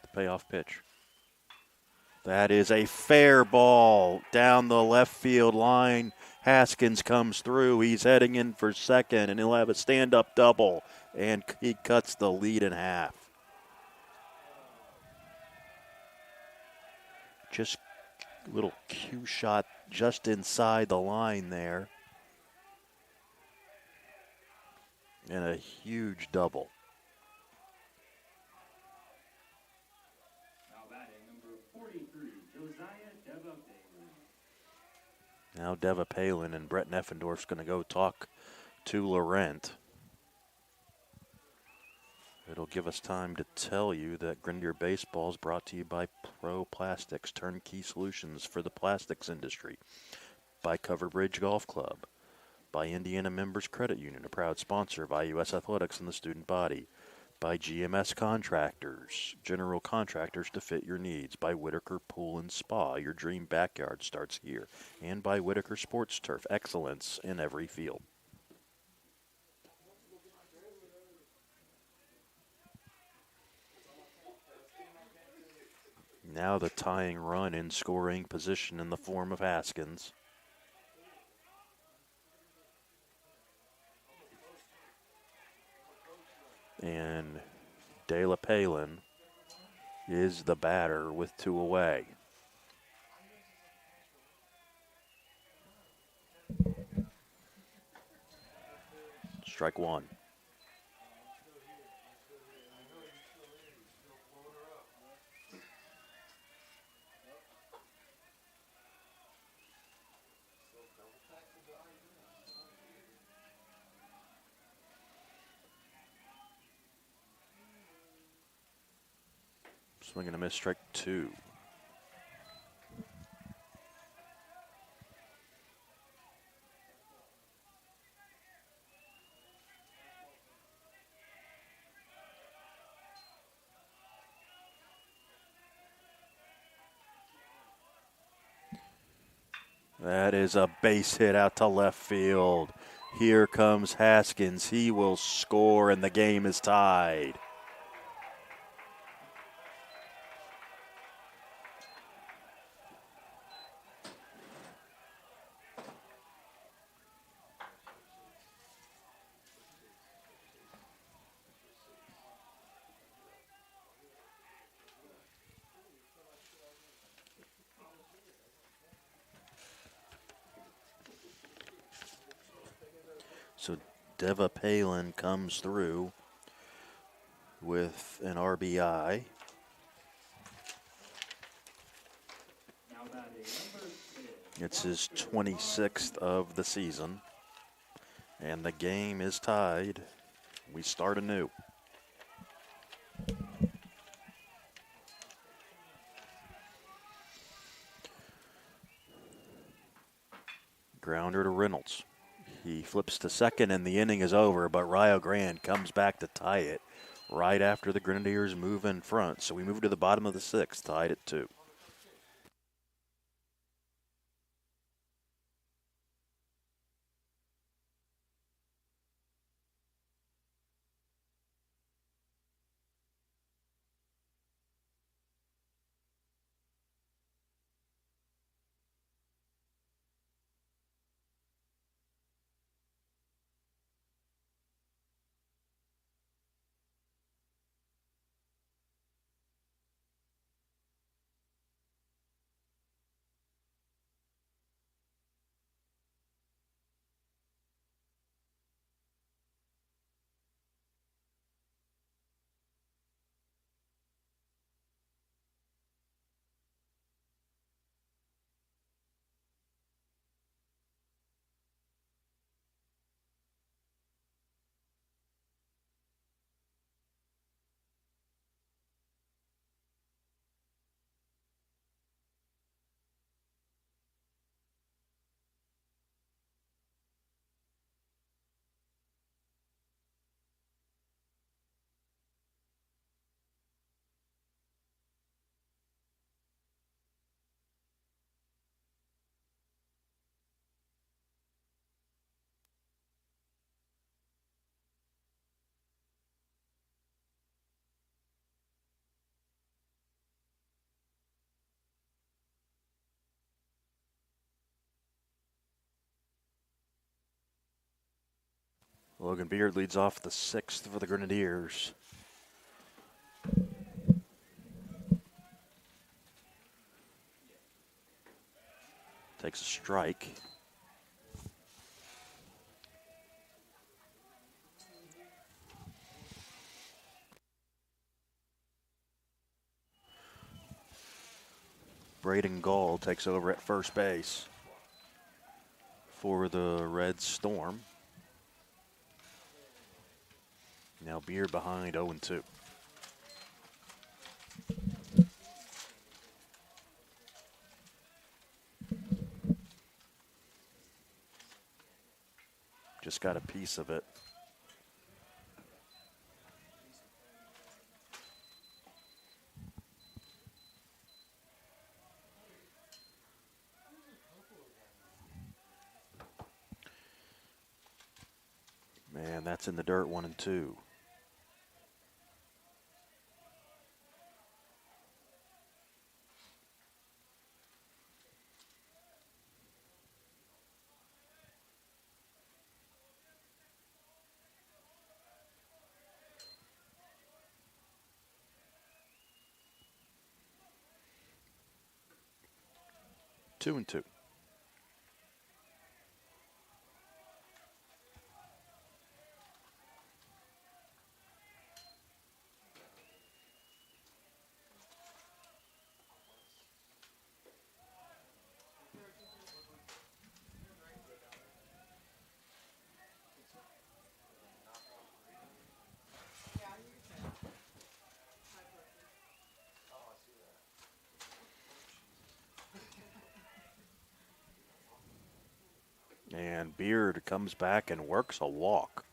The payoff pitch. That is a fair ball down the left field line. Haskins comes through. He's heading in for second, and he'll have a stand-up double. And he cuts the lead in half. Just a little cue shot just inside the line there. And a huge double. Now batting number 43, Josiah Deva Bailey. Now Deva Palin and Brett Neffendorf's going to go talk to Laurent. It'll give us time to tell you that Grenadier Baseball is brought to you by Pro Plastics, turnkey solutions for the plastics industry, by Coverbridge Golf Club, by Indiana Members Credit Union, a proud sponsor of IUS Athletics and the student body, by GMS Contractors, general contractors to fit your needs, by Whitaker Pool and Spa, your dream backyard starts here, and by Whitaker Sports Turf, excellence in every field. Now the tying run in scoring position in the form of Haskins. And De La Palin is the batter with two away. Strike one. Swing and a miss, strike two. That is a base hit out to left field. Here comes Haskins. He will score, and the game is tied. So Deva Palin comes through with an RBI. Now batting number 6. It's his 26th of the season. And the game is tied. We start anew. Grounder to Reynolds. He flips to second and the inning is over, but Rio Grande comes back to tie it right after the Grenadiers move in front. So we move to the bottom of the 6th, tied at 2. Logan Beard leads off the 6th for the Grenadiers. Takes a strike. Braden Gall takes over at first base for the Red Storm. Now Beard behind 0-2. Just got a piece of it. Man, that's in the dirt, 1-2. Two and two. And Beard comes back and works a walk.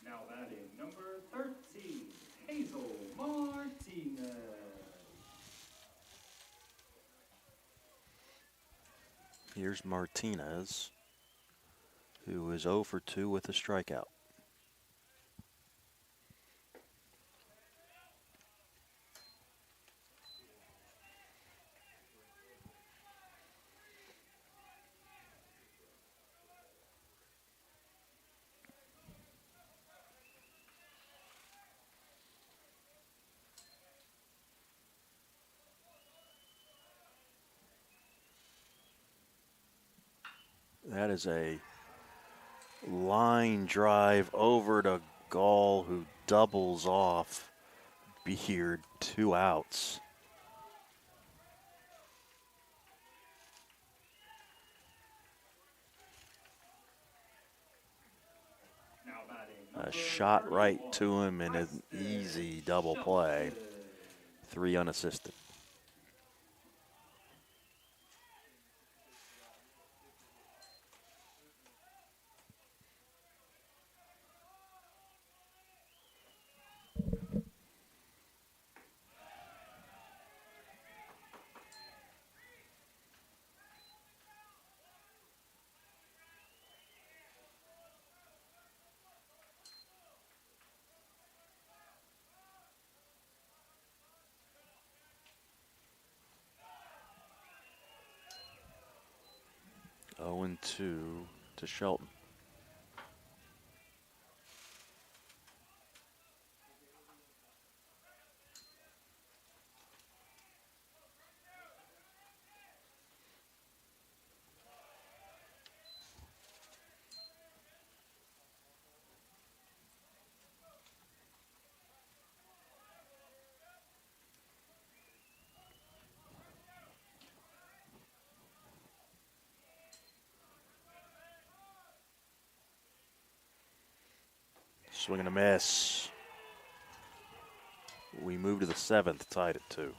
Now batting number 13, Hazel Martinez. Here's Martinez, who is 0 for 2 with a strikeout. That is a line drive over to Gall, who doubles off Beard. 2 outs. Now batting A number shot right 31, to him and an easy double play. 3 unassisted. Oh, and 2 to Shelton. Swing and a miss. We move to the 7th, tied at 2.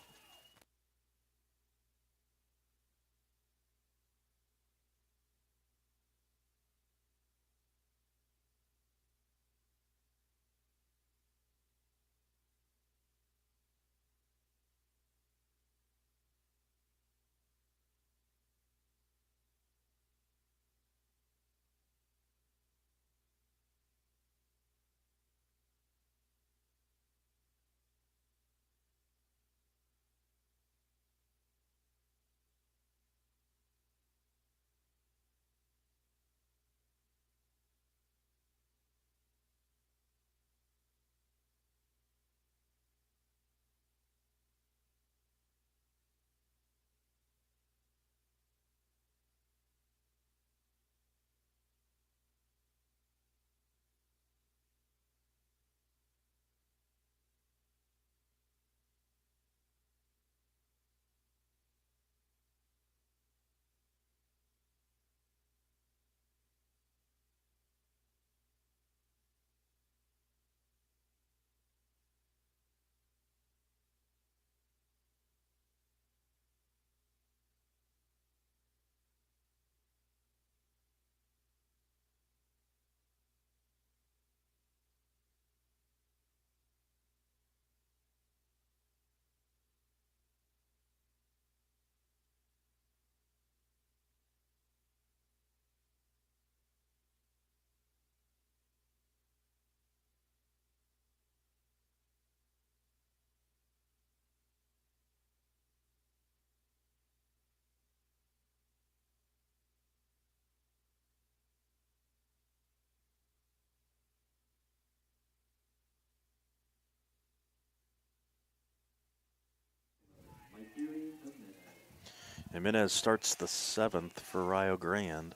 Jimenez starts the 7th for Rio Grande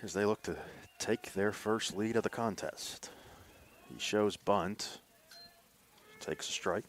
as they look to take their first lead of the contest. He shows bunt, takes a strike.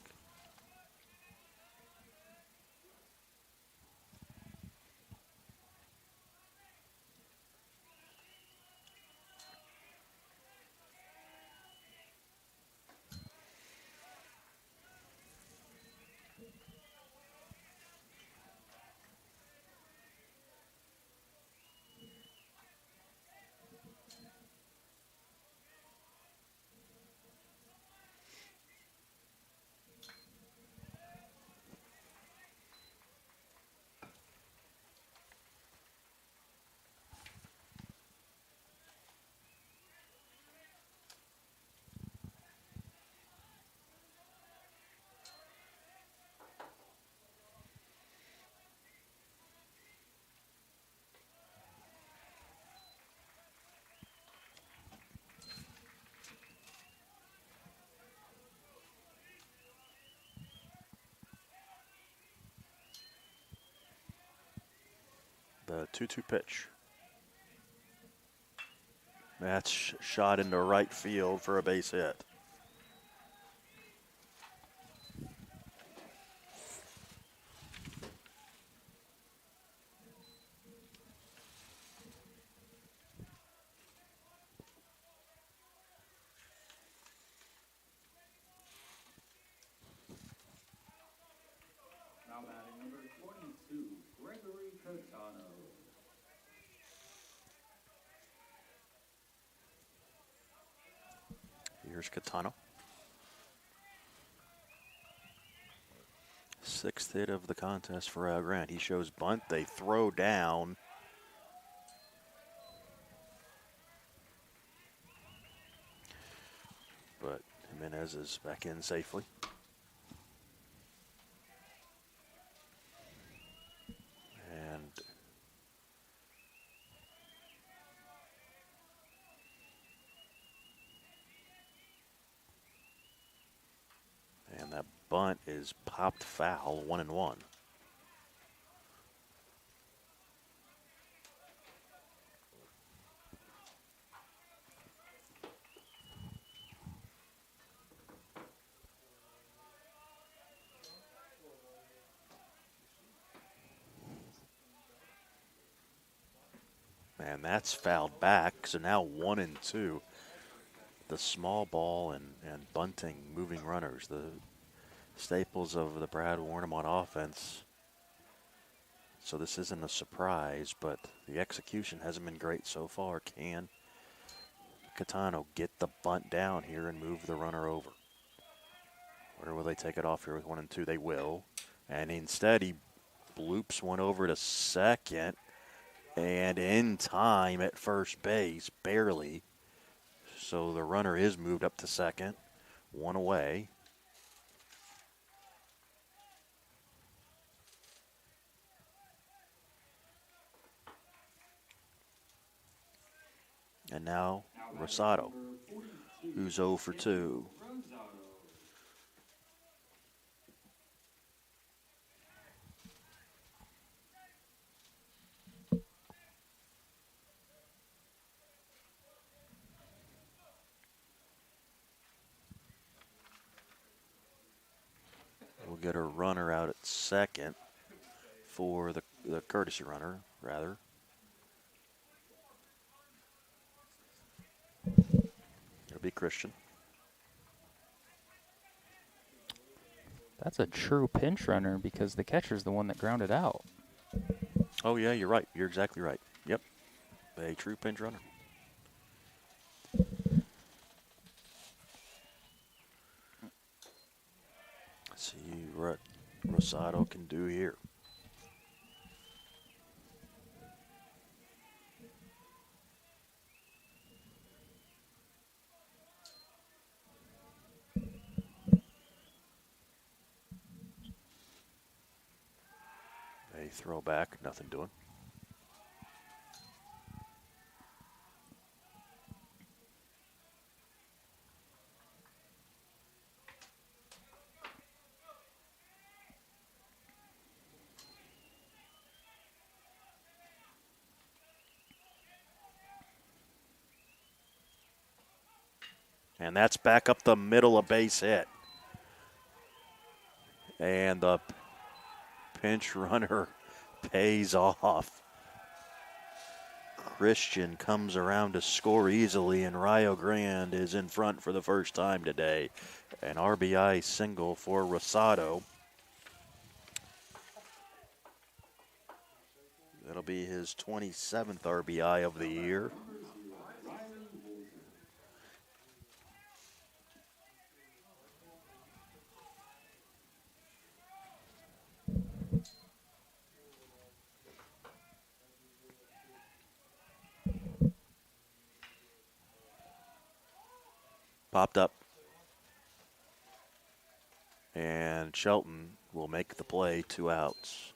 2-2 pitch. That's shot into right field for a base hit. Now batting number 22, Gregory Catano. Here's Catano. 6th hit of the contest for Grande. He shows bunt. They throw down. But Jimenez is back in safely. And that bunt is popped foul, 1-1. And that's fouled back, so now 1-2. The small ball and bunting, moving runners, the staples of the Brad Warnham offense. So this isn't a surprise, but the execution hasn't been great so far. Can Catano get the bunt down here and move the runner over? Where will they take it off here with 1-2? They will. And instead, he bloops one over to second. And in time at first base, barely. So the runner is moved up to second. One away. And now Rosado, who's 0 for 2. We'll get a runner out at second for the courtesy runner, rather. It'll be Christian. That's a true pinch runner because the catcher's the one that grounded out. Oh, yeah, you're right. You're exactly right. Yep. A true pinch runner. Let's see what Rosado can do here. A throw back, nothing doing. And that's back up the middle, a base hit. And the pinch runner pays off. Christian comes around to score easily, and Rio Grande is in front for the first time today. An RBI single for Rosado. That'll be his 27th RBI of the year. Popped up. And Shelton will make the play, 2 outs.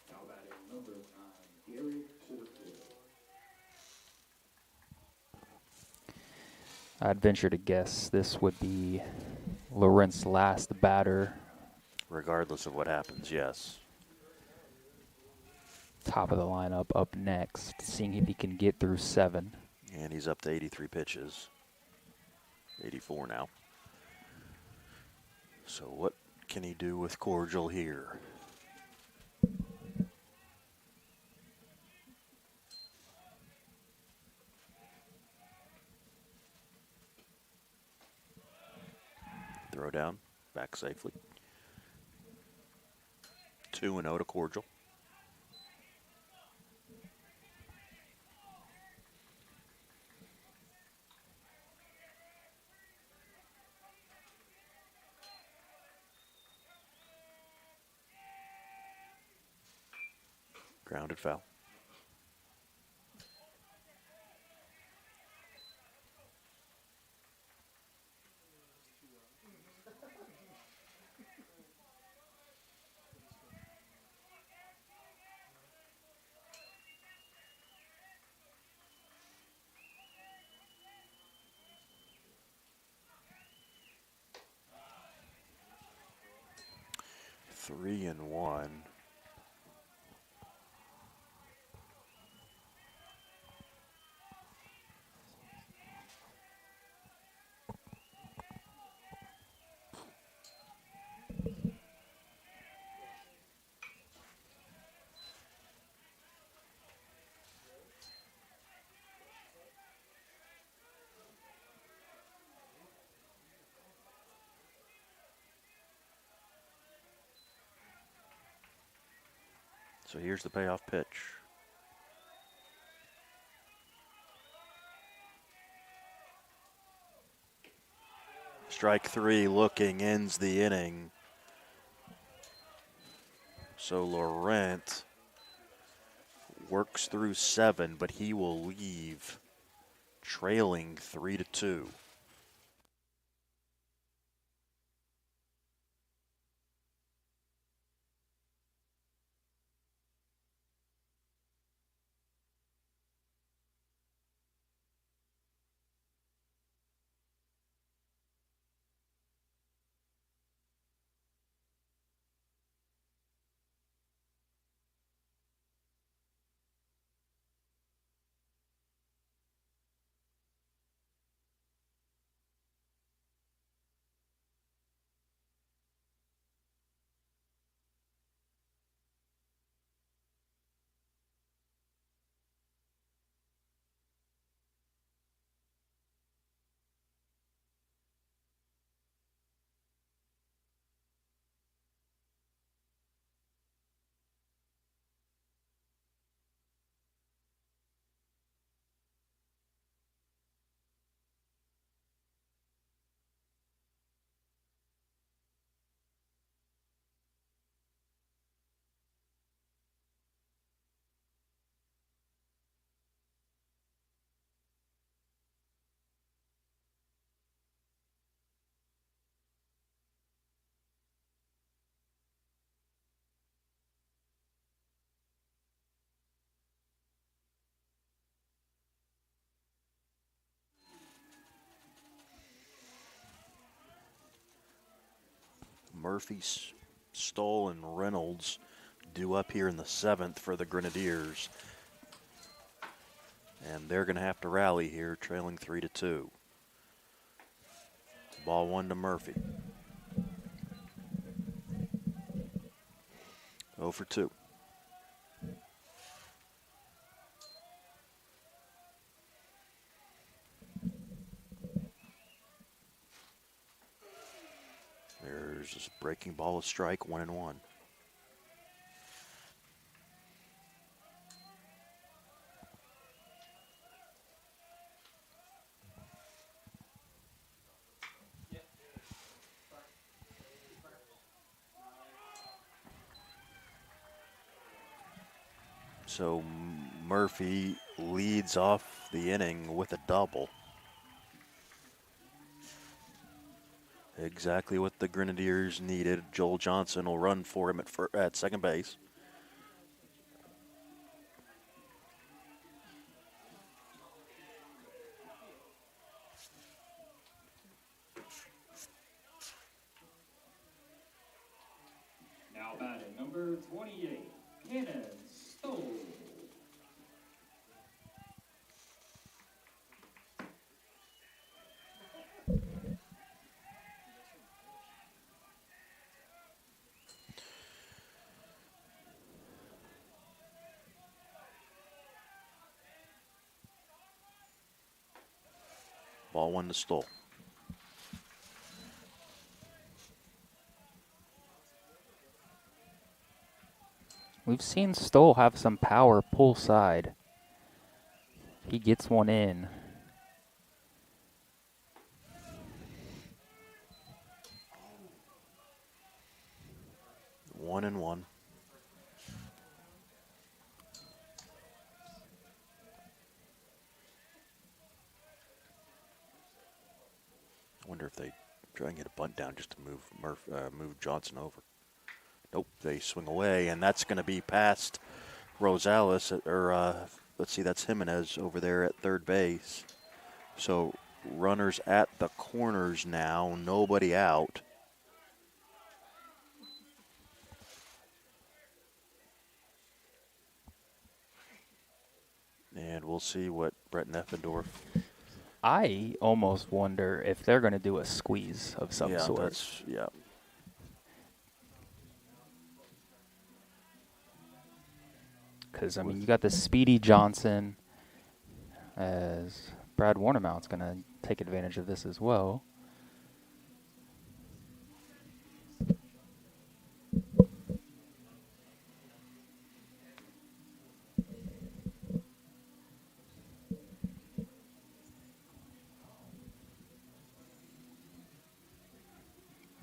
Now batting number 9, Gary Sutherfield. I'd venture to guess this would be Laurent's last batter. Regardless of what happens, yes. Top of the lineup up next, seeing if he can get through 7. And he's up to 83 pitches. 84 now. So what can he do with Cordial here? Throw down, back safely. 2-0 to Cordial. Grounded foul. Three and one. So here's the payoff pitch. Strike 3 looking, ends the inning. So Laurent works through 7, but he will leave trailing 3-2. Murphy, Stoll, and Reynolds due up here in the 7th for the Grenadiers. And they're going to have to rally here, trailing 3-2. Ball 1 to Murphy. 0 for 2. There's this breaking ball, a strike, 1-1. So Murphy leads off the inning with a double. Exactly what the Grenadiers needed. Joel Johnson will run for him at second base. number 28, Kenneth Stoll. Ball one to Stoll. We've seen Stoll have some power pull side. He gets one in. One and one. I wonder if they try and get a bunt down just to move Johnson over. Nope, they swing away, and that's going to be past Rosales, let's see, that's Jimenez over there at third base. So runners at the corners now, nobody out. And we'll see what Brett Neffendorf. I almost wonder if they're going to do a squeeze of some sort. Yeah. Because, I mean, you got the speedy Johnson, as Brad Warnemount's going to take advantage of this as well.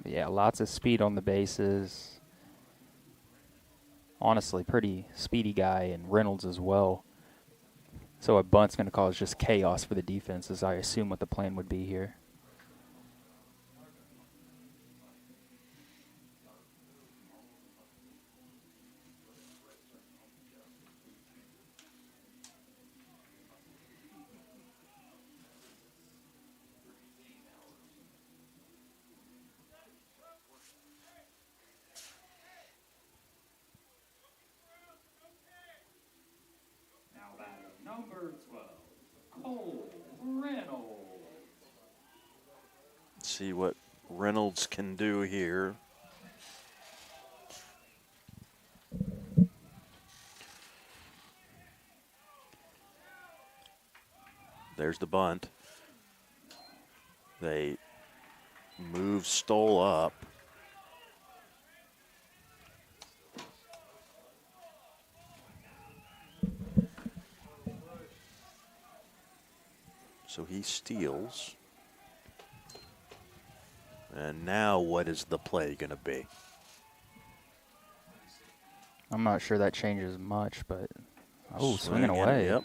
But yeah, lots of speed on the bases. Honestly, pretty speedy guy, and Reynolds as well. So a bunt's going to cause just chaos for the defense, as I assume what the plan would be here. Now batter number 12, Cole Reynolds. See what Reynolds can do here. There's the bunt. They move Stoll up. So he steals. And now what is the play going to be? I'm not sure that changes much, but swinging Swing away. Yep.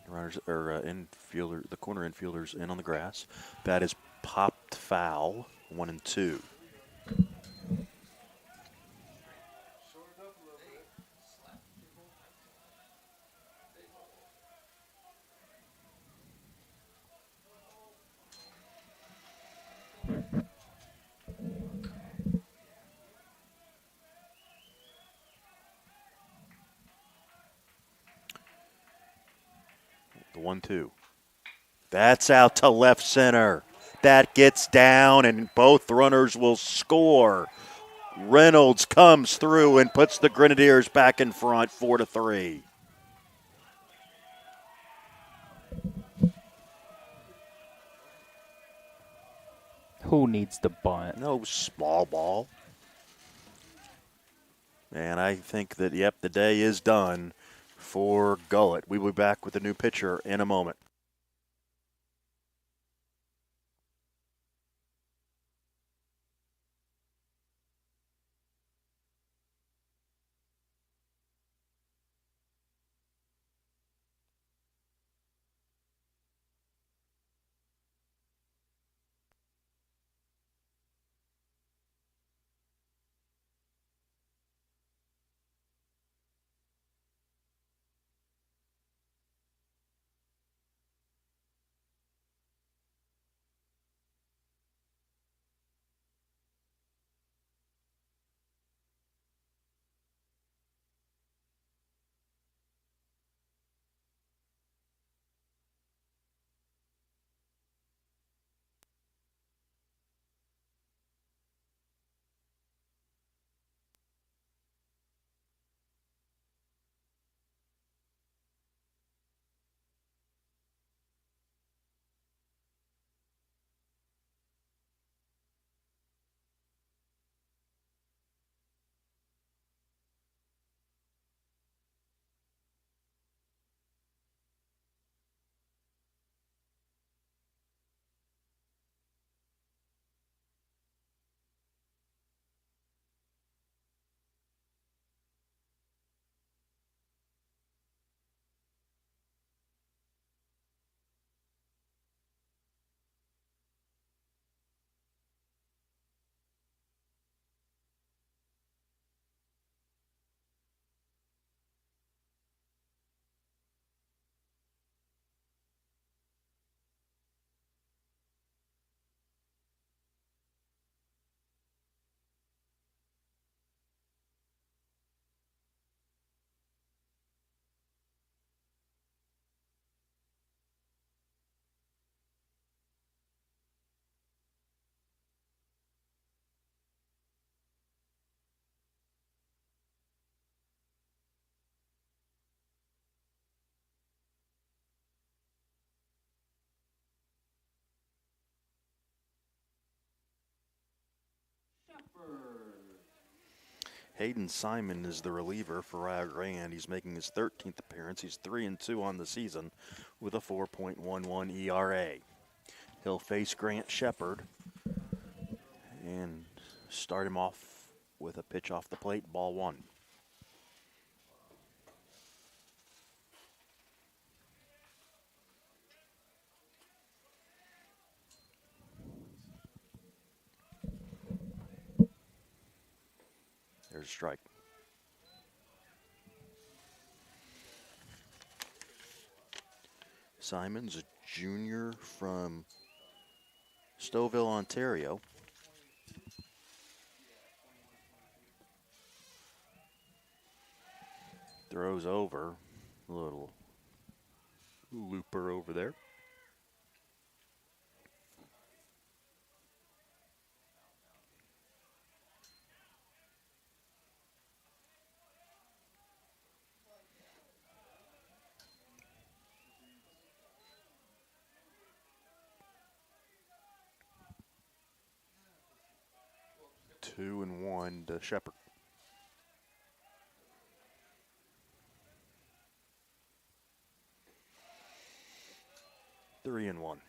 Runners or infielder, the corner infielders in on the grass. Bat is popped foul. 1-2. The 1-2. That's out to left center. That gets down, and both runners will score. Reynolds comes through and puts the Grenadiers back in front, 4-3. Who needs the bunt? No small ball. And I think that, yep, the day is done for Gullett. We will be back with a new pitcher in a moment. Hayden Simon is the reliever for Rio Grande. He's making his 13th appearance. He's 3-2 on the season with a 4.11 ERA. He'll face Grant Shepard and start him off with a pitch off the plate, ball one. There's a strike. Simon's a junior from Stouffville, Ontario. Throws over. A little looper over there. Two and one to Shepard. Three and one.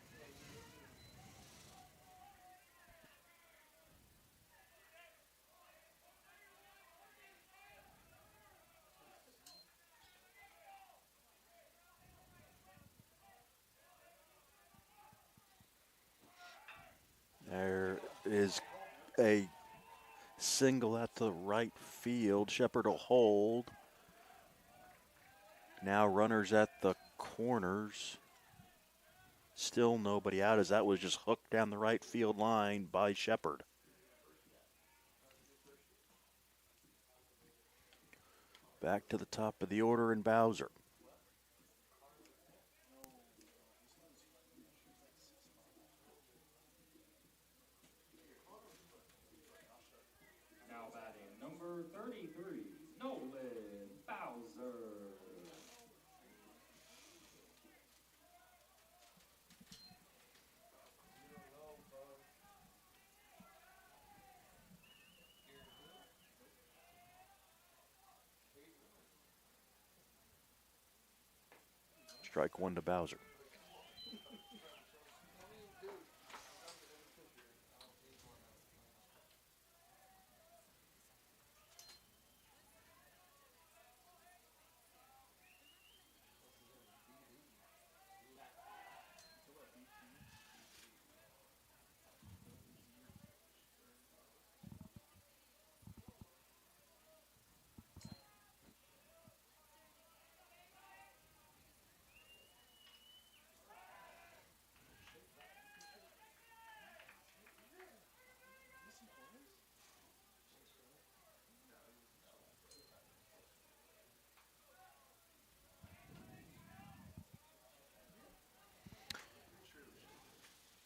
There is a single at the right field. Shepard will hold. Now runners at the corners. Still nobody out as that was just hooked down the right field line by Shepard. Back to the top of the order in Bowser. Now batting number 33, Nolan Bowser. Strike one to Bowser.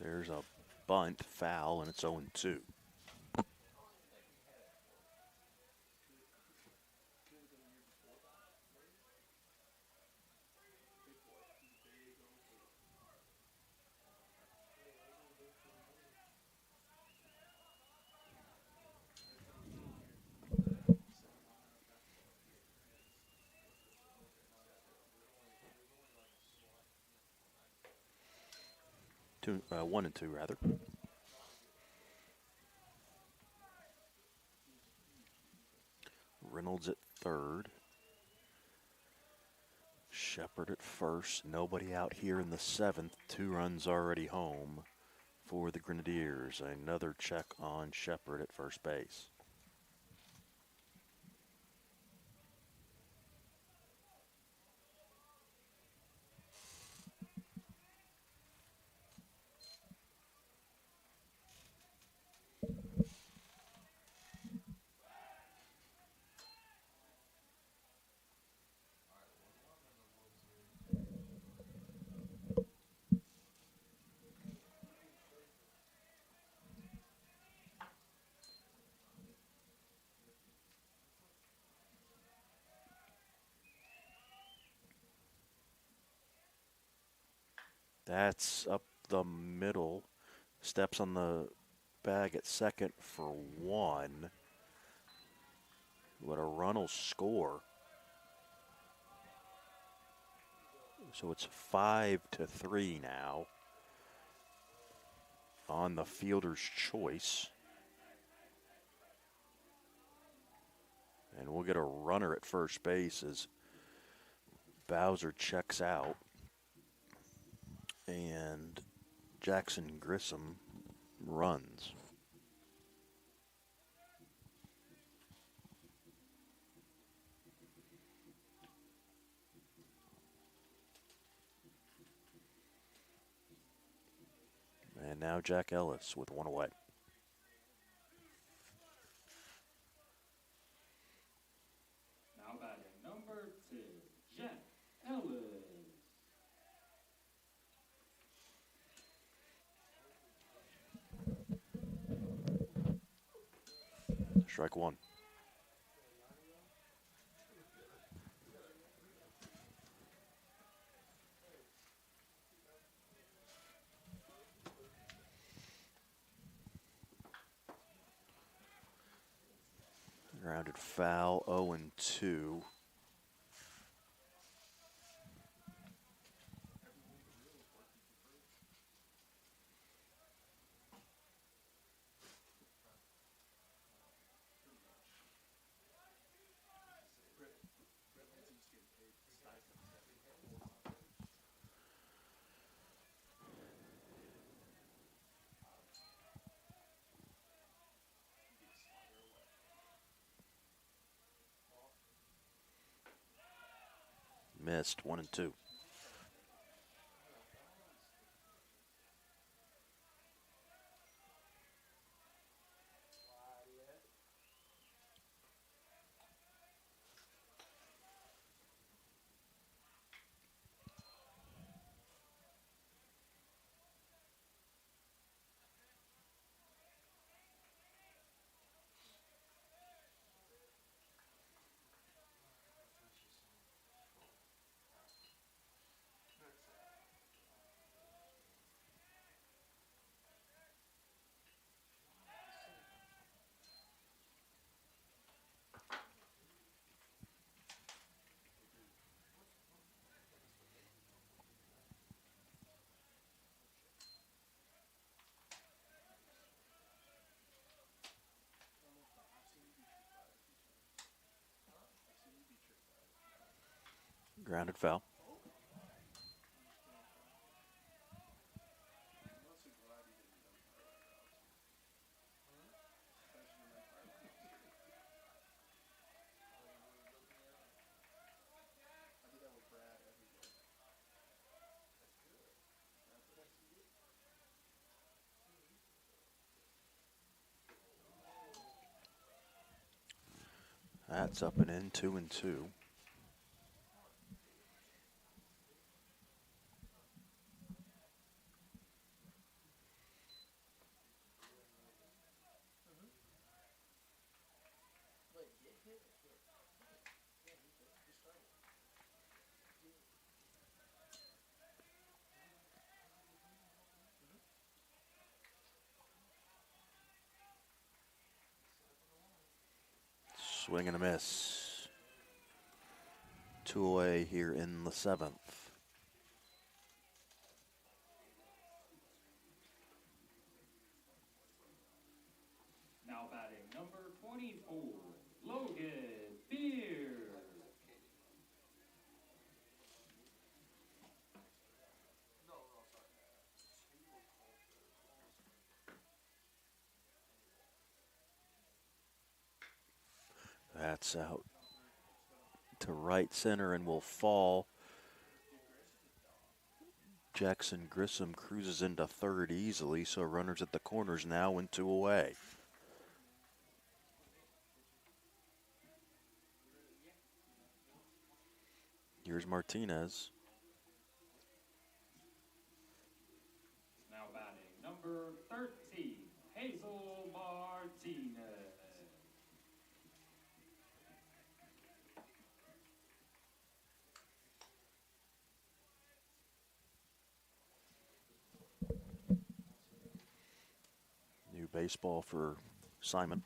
There's a bunt foul, and it's 0-2. One and two, rather. Reynolds at third. Shepard at first. Nobody out here in the seventh. 2 runs already home for the Grenadiers. Another check on Shepard at first base. That's up the middle. Steps on the bag at second for one. But a run will score. So it's 5-3 now on the fielder's choice. And we'll get a runner at first base as Bowser checks out. And Jackson Grissom runs. And now Jack Ellis with one away. Now batting number 2, Jack Ellis. Strike one. Grounded foul, 0-2. Missed, 1-2. Grounded foul. That's up and in, 2-2. Swing and a miss. 2 away here in the 7th. Now batting number 24, Logan Beer. That's out to right center and will fall. Jackson Grissom cruises into third easily, so runners at the corners now and 2 away. Here's Martinez. Now batting number 13, Hazel Martinez. New baseball for Simon.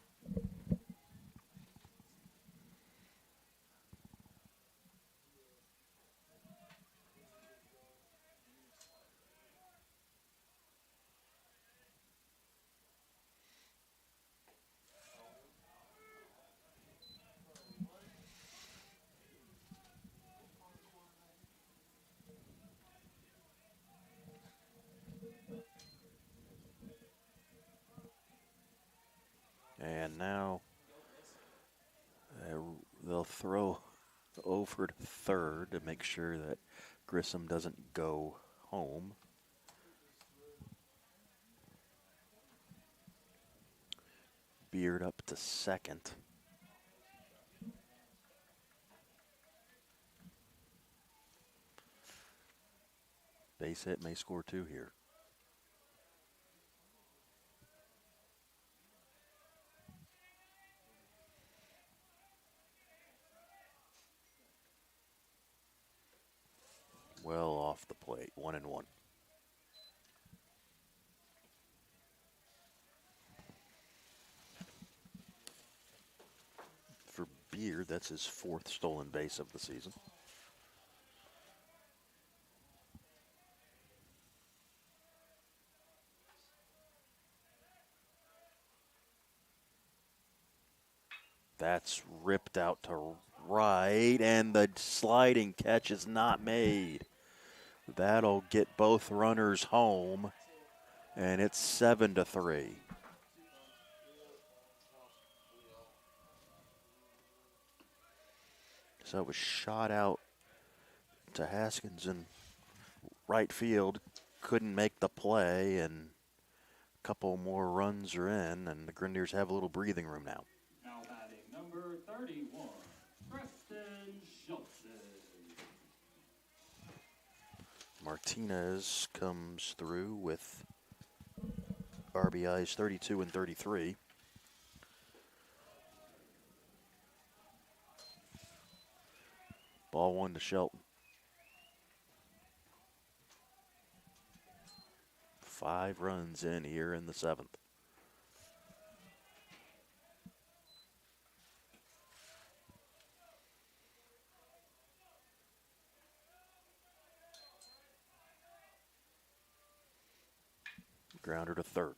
And now they'll throw over to third to make sure that Grissom doesn't go home. Beard up to second. Base hit may score 2 here. Well off the plate, 1-1. For Beard, that's his 4th stolen base of the season. That's ripped out to right, and the sliding catch is not made. That'll get both runners home, and it's 7-3. So it was shot out to Haskins in right field. Couldn't make the play, and a couple more runs are in, and the Grenadiers have a little breathing room now. Now batting number 31, Preston Schultz. Martinez comes through with RBIs 32 and 33. Ball 1 to Shelton. 5 runs in here in the 7th. Grounder to third.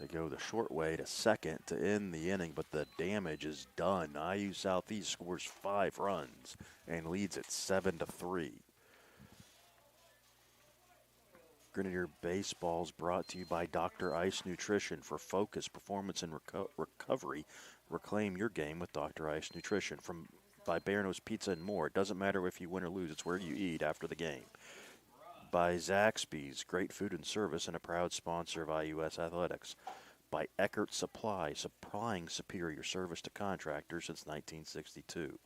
They go the short way to second to end the inning, but the damage is done. IU Southeast scores 5 runs and leads it 7-3. Grenadier Baseball is brought to you by Dr. Ice Nutrition. For focus, performance, and recovery, reclaim your game with Dr. Ice Nutrition. By Barano's Pizza and more. It doesn't matter if you win or lose, it's where you eat after the game. By Zaxby's, great food and service, and a proud sponsor of IUS Athletics. By Eckert Supply, supplying superior service to contractors since 1962.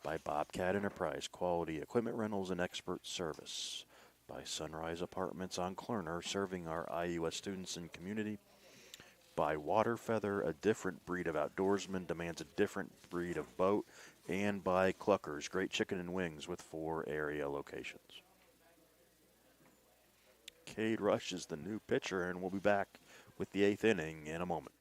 By Bobcat Enterprise, quality equipment rentals and expert service. By Sunrise Apartments on Klerner, serving our IUS students and community. By Waterfeather, a different breed of outdoorsman demands a different breed of boat. And by Cluckers, great chicken and wings with 4 area locations. Cade Rush is the new pitcher, and we'll be back with the 8th inning in a moment.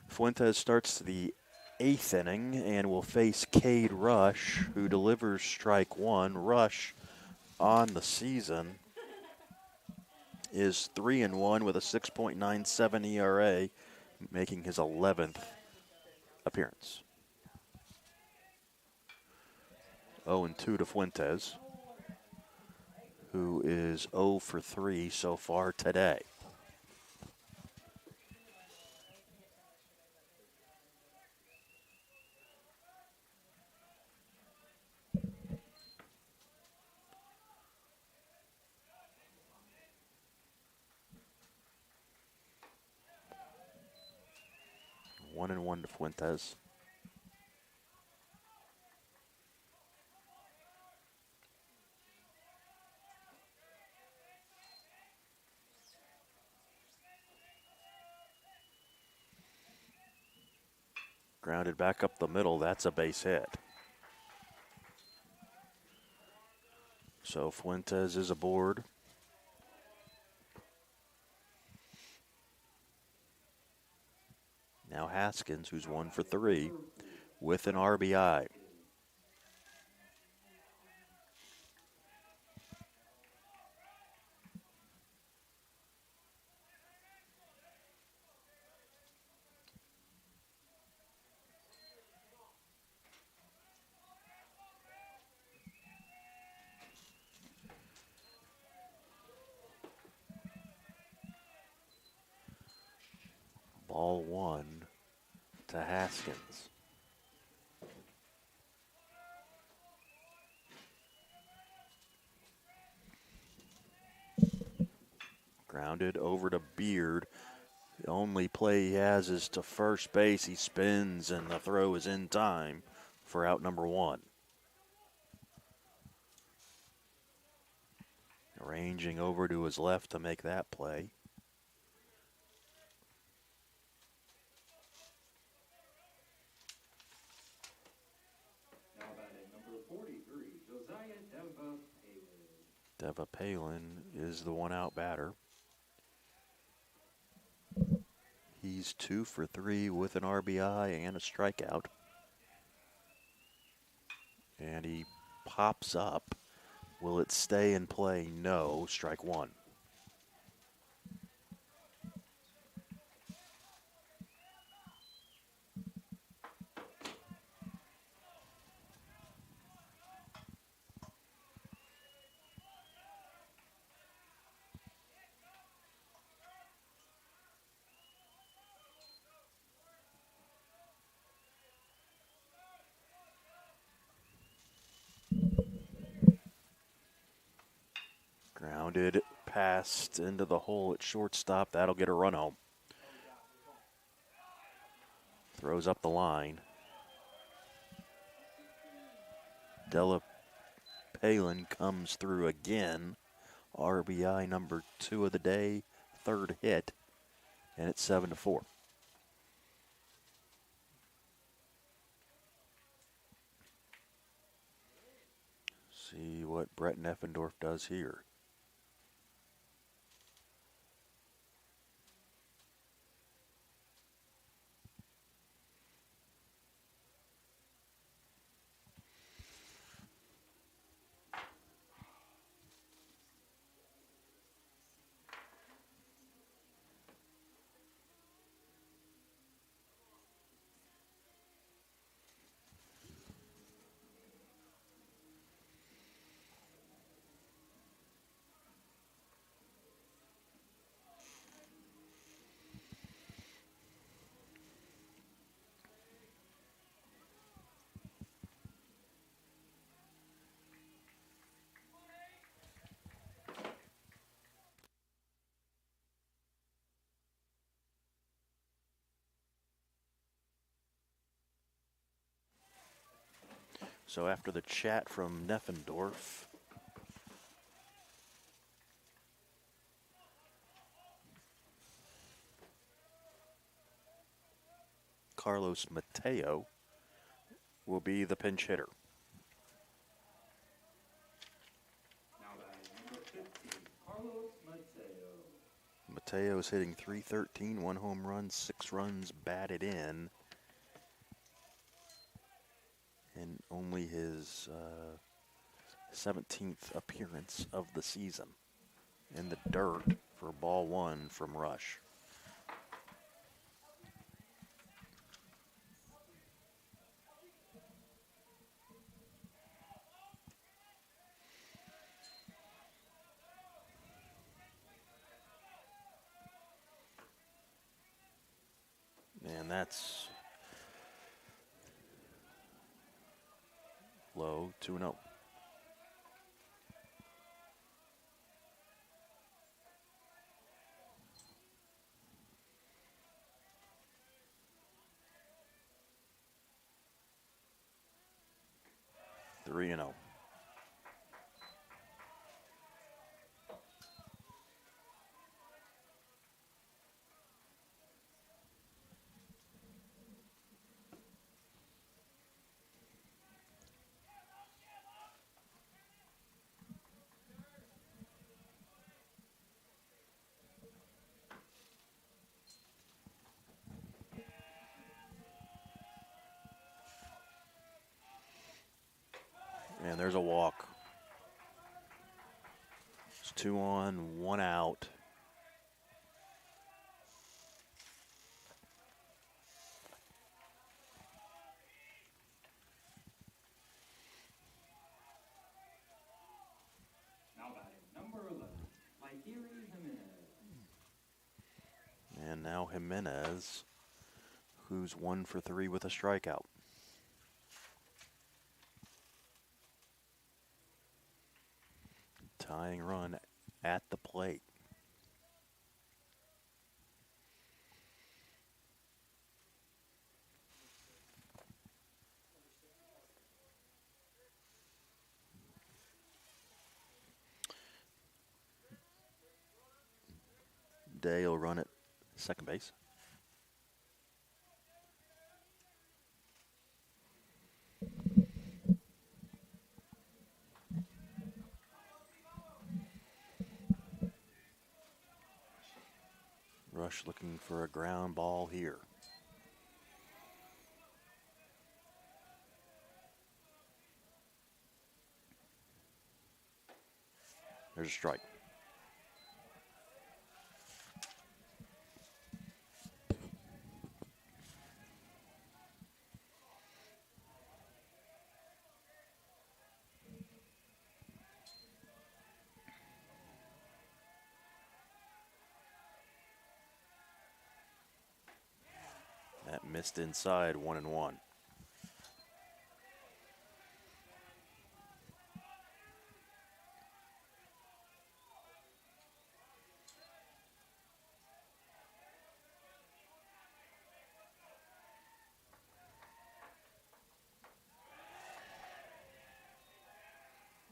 Fuentes starts the 8th inning and will face Cade Rush, who delivers strike one. Rush on the season is 3-1 with a 6.97 ERA, making his 11th appearance. 0-2 to Fuentes, who is 0 for 3 so far today. One and one to Fuentes. Grounded back up the middle. That's a base hit. So Fuentes is aboard. Now Haskins, who's 1 for 3, with an RBI. Ball 1 to Haskins. Grounded over to Beard. The only play he has is to first base. He spins, and the throw is in time for out number 1. Arranging over to his left to make that play. Now batting number 43, Josiah Deva Palin. Deva Palin is the one-out batter. He's 2 for 3 with an RBI and a strikeout. And he pops up. Will it stay in play? No. Strike 1. Grounded, passed into the hole at shortstop. That'll get a run home. Throws up the line. Della Palin comes through again. RBI number 2 of the day, 3rd hit, and it's 7-4. See what Brett Neffendorf does here. So after the chat from Neffendorf, Carlos Mateo will be the pinch hitter. Now batting number 15, Carlos Mateo. Mateo's hitting .313, 1 home run, 6 runs batted in. And only his 17th appearance of the season in the dirt for ball 1 from Rush. And that's low, 2-0. Three and 0. And there's a walk. It's 2 on, 1 out. Now batting, number 11, Mikiri Jimenez. And now Jimenez, who's 1 for 3 with a strikeout. Tying run at the plate. Day will run at second base. Rush looking for a ground ball here. There's a strike. That missed inside, 1-1.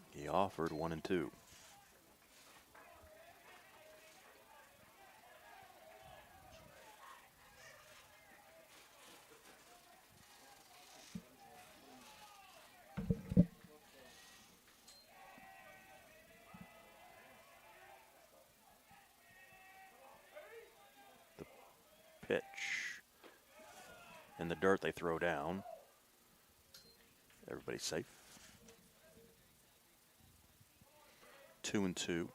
He offered 1-2. The pitch. In the dirt, they throw down. Everybody's safe. 2-2.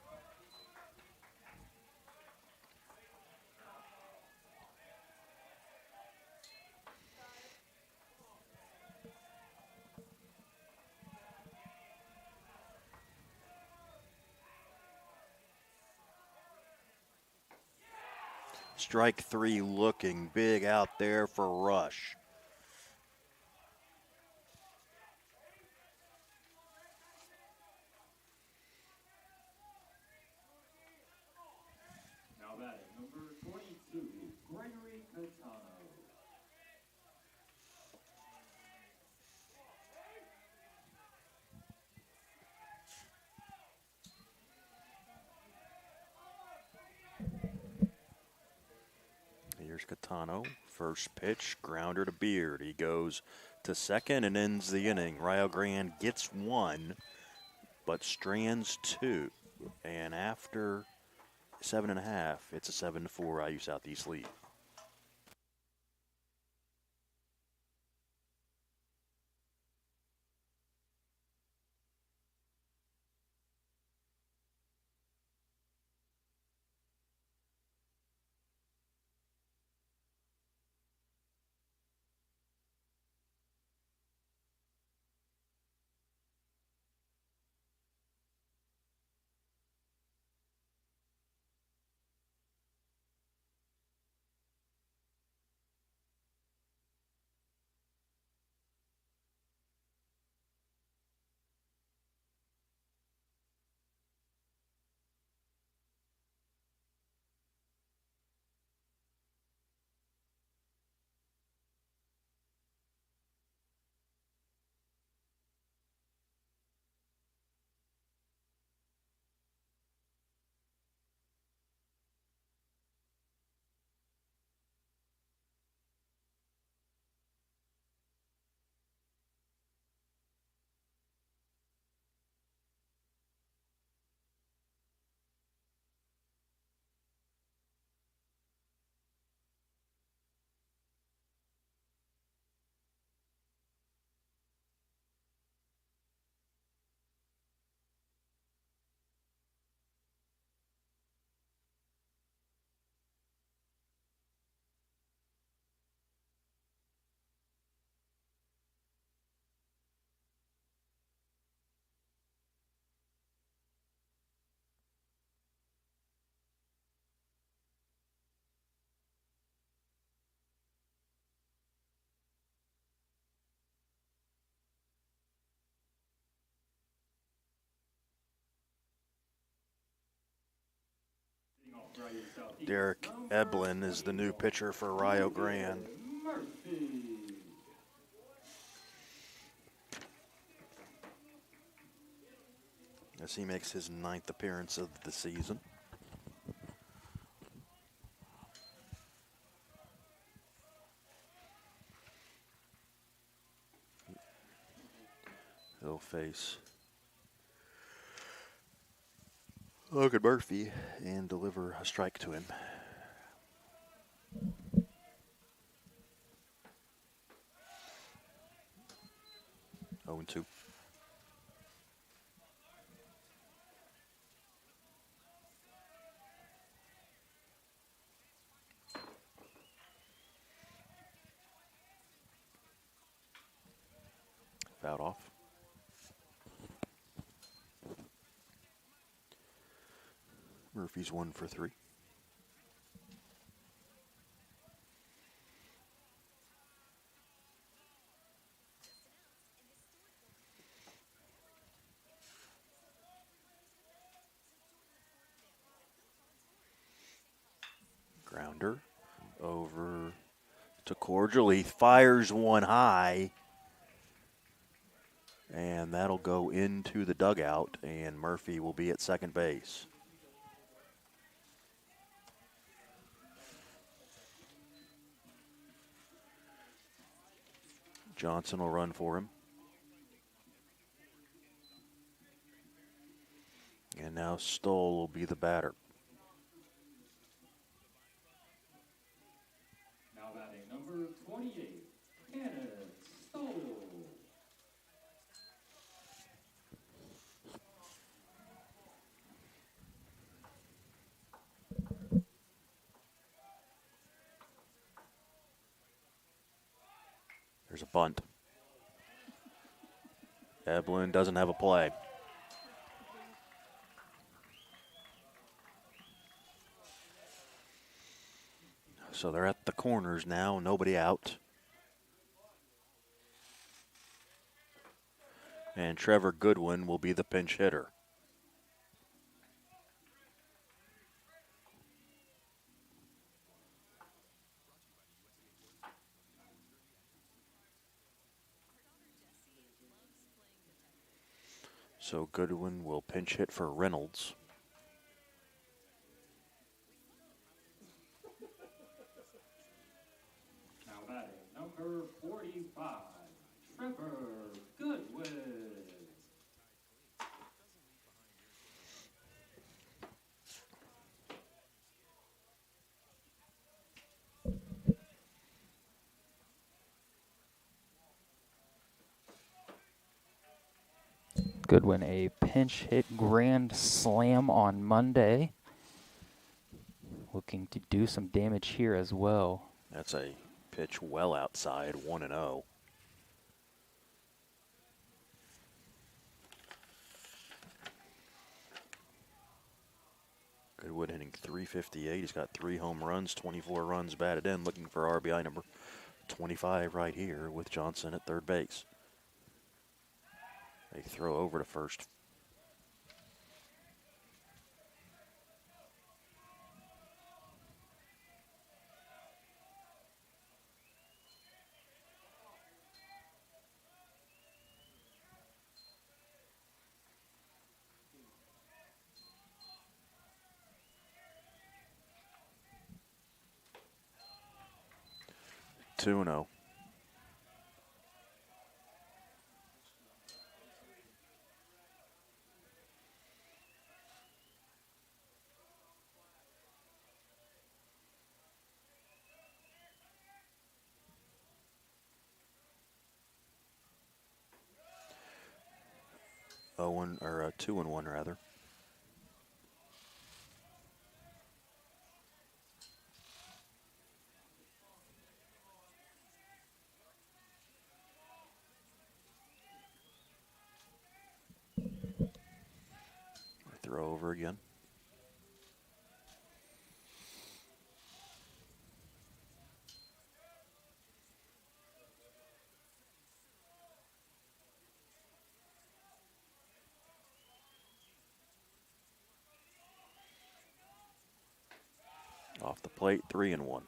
Strike 3 looking big out there for Rush. Now batting, number 22, Gregory Catano. Here's Catano. First pitch, grounder to Beard. He goes to second and ends the inning. Rio Grande gets 1, but strands 2. And after 7.5. It's a 7-4 IU Southeast lead. Derek Eblin is the new pitcher for Rio Grande. As he makes his 9th appearance of the season. He'll face Logan Murphy and deliver a strike to him. Oh and 2. Fouled off. Murphy's 1 for 3. Grounder over to Cordial. He fires one high. And that'll go into the dugout, and Murphy will be at second base. Johnson will run for him. And now Stoll will be the batter. Now batting number 28, Kenneth Stoll. There's a bunt. Eblin doesn't have a play. So they're at the corners now, nobody out. And Trevor Goodwin will be the pinch hitter. So Goodwin will pinch hit for Reynolds. Now batting number 45, Trevor Goodwin. Goodwin, a pinch hit grand slam on Monday. Looking to do some damage here as well. That's a pitch well outside, 1-0. Goodwood hitting .358. He's got 3 home runs, 24 runs batted in, looking for RBI number 25 right here with Johnson at third base. They throw over to first. Two and 0. Owen or 2-1 rather. Throw over again. Off the plate, 3-1.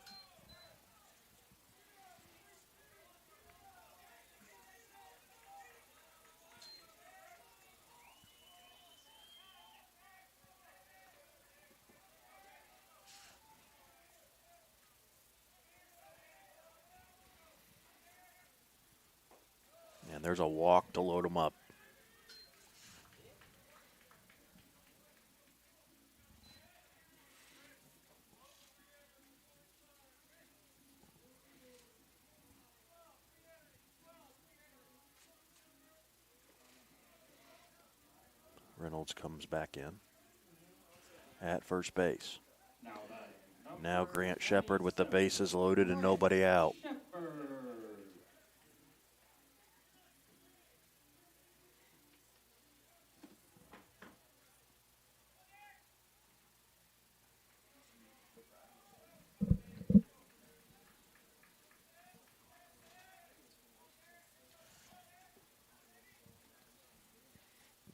And there's a walk to load him up. Reynolds comes back in at first base. Now Grant Shepard with the bases loaded and nobody out.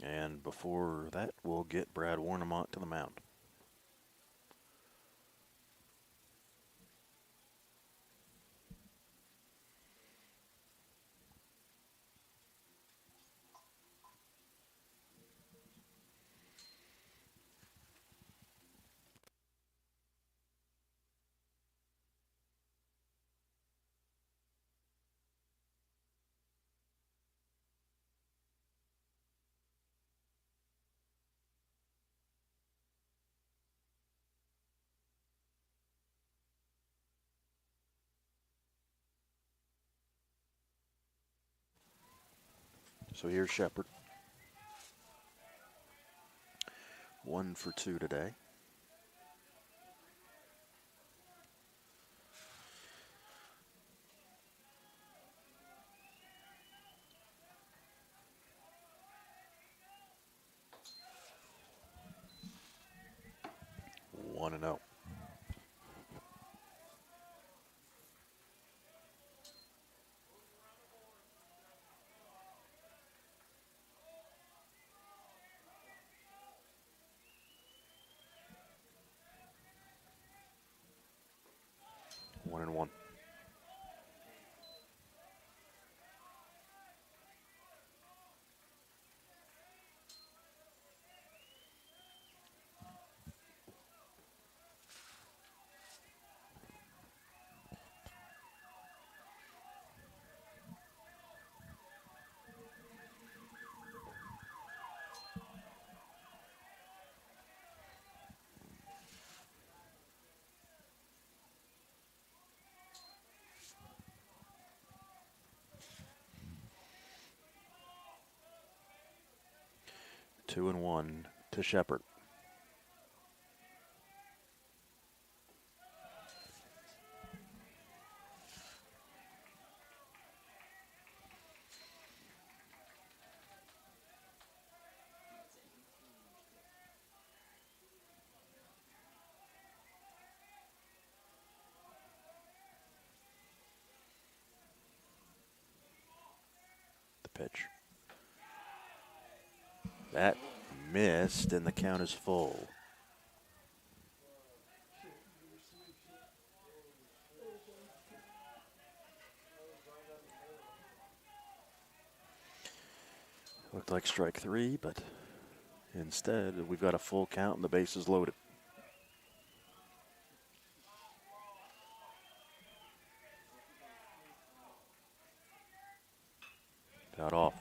And before that, we'll get Brad Warnemont to the mound. So here's Shepard. 1 for 2 today. One and 0. One and 1. 2-1 to Shepard. The pitch. That missed, and the count is full. Looked like strike 3, but instead we've got a full count and the base is loaded. Out off.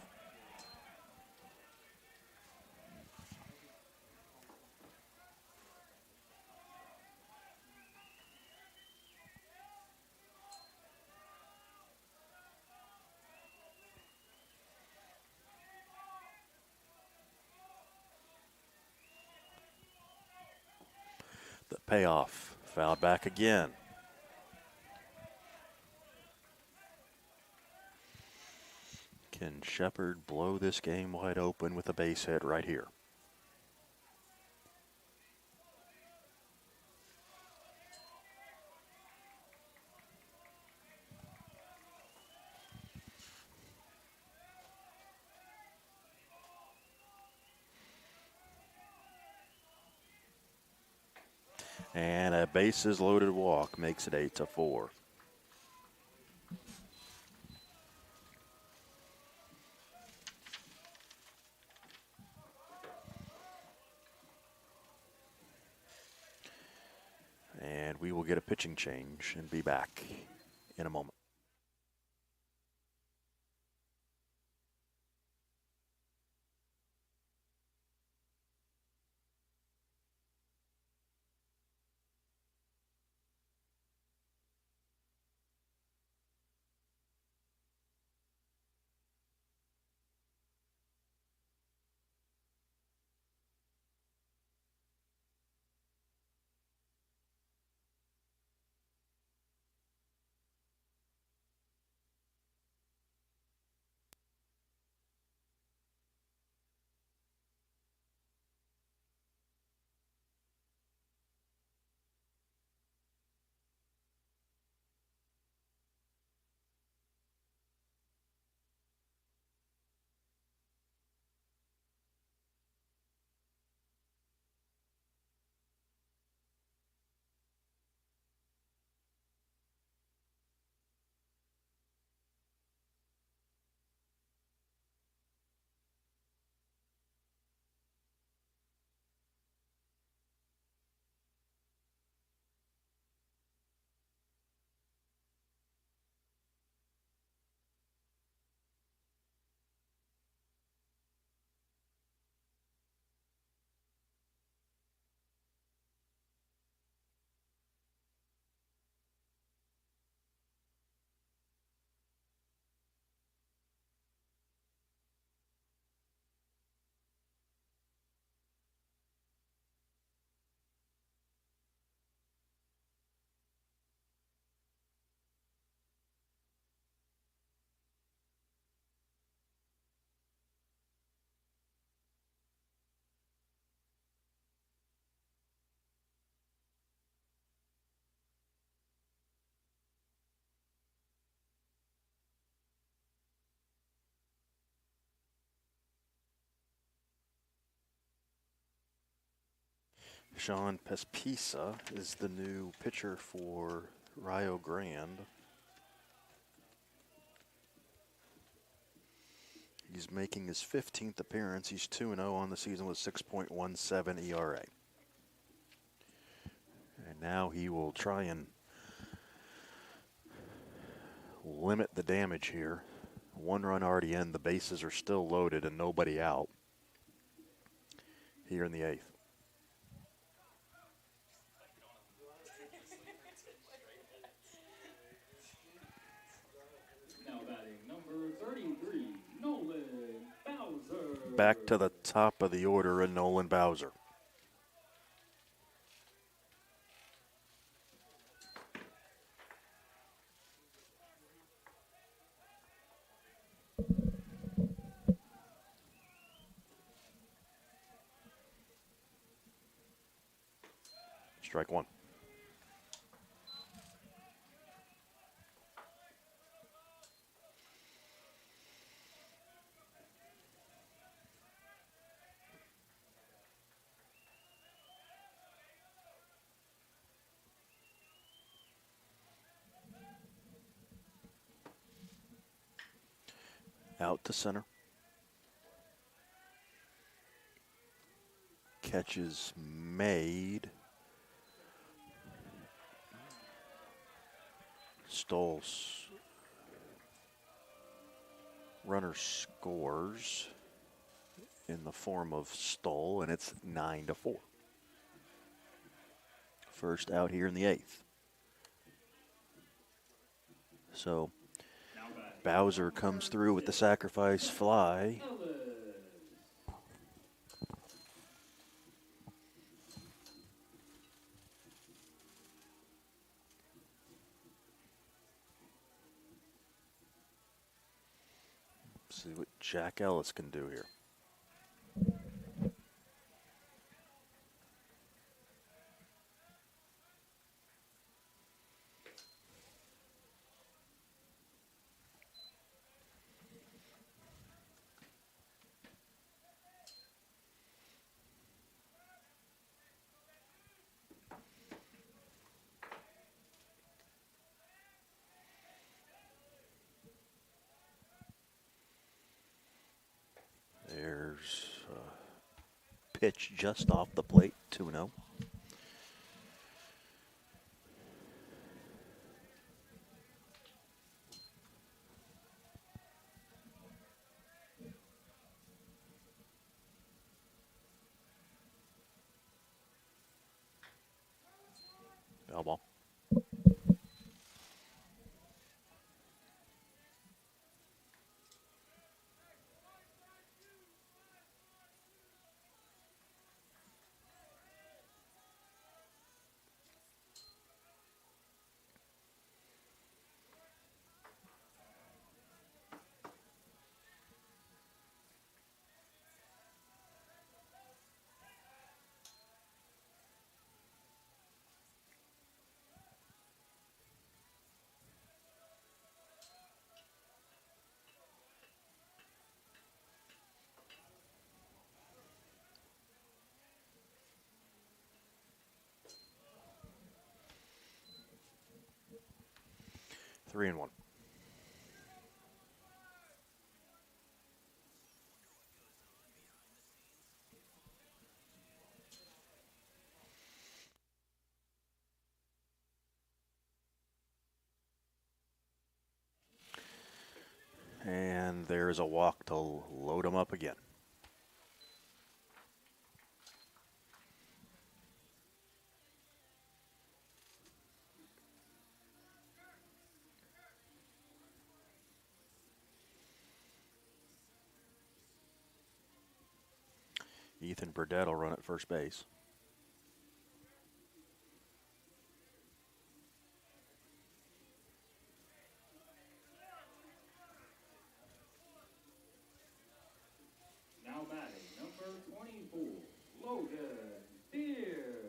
The payoff. Fouled back again. Can Shepard blow this game wide open with a base hit right here? And a bases loaded walk makes it 8-4. And we will get a pitching change and be back in a moment. Sean Pespisa is the new pitcher for Rio Grande. He's making his 15th appearance. He's 2-0 on the season with 6.17 ERA. And now he will try and limit the damage here. 1 run already in. The bases are still loaded and nobody out here in the 8th. Now batting number 33, Nolan Bowser. back to the top of the order in Nolan Bowser. Strike one. Out to center. Catch is made. Stoles. Runner scores in the form of Stoll, and it's 9-4. First out here in the eighth. So Bowser comes through with the sacrifice fly. See what Jack Ellis can do here. There's a pitch just off the plate, 2-0. Foul ball. Three and one. And there's a walk to load him up again. Ethan Burdett will run at first base. Now batting, number 24, Logan Beard.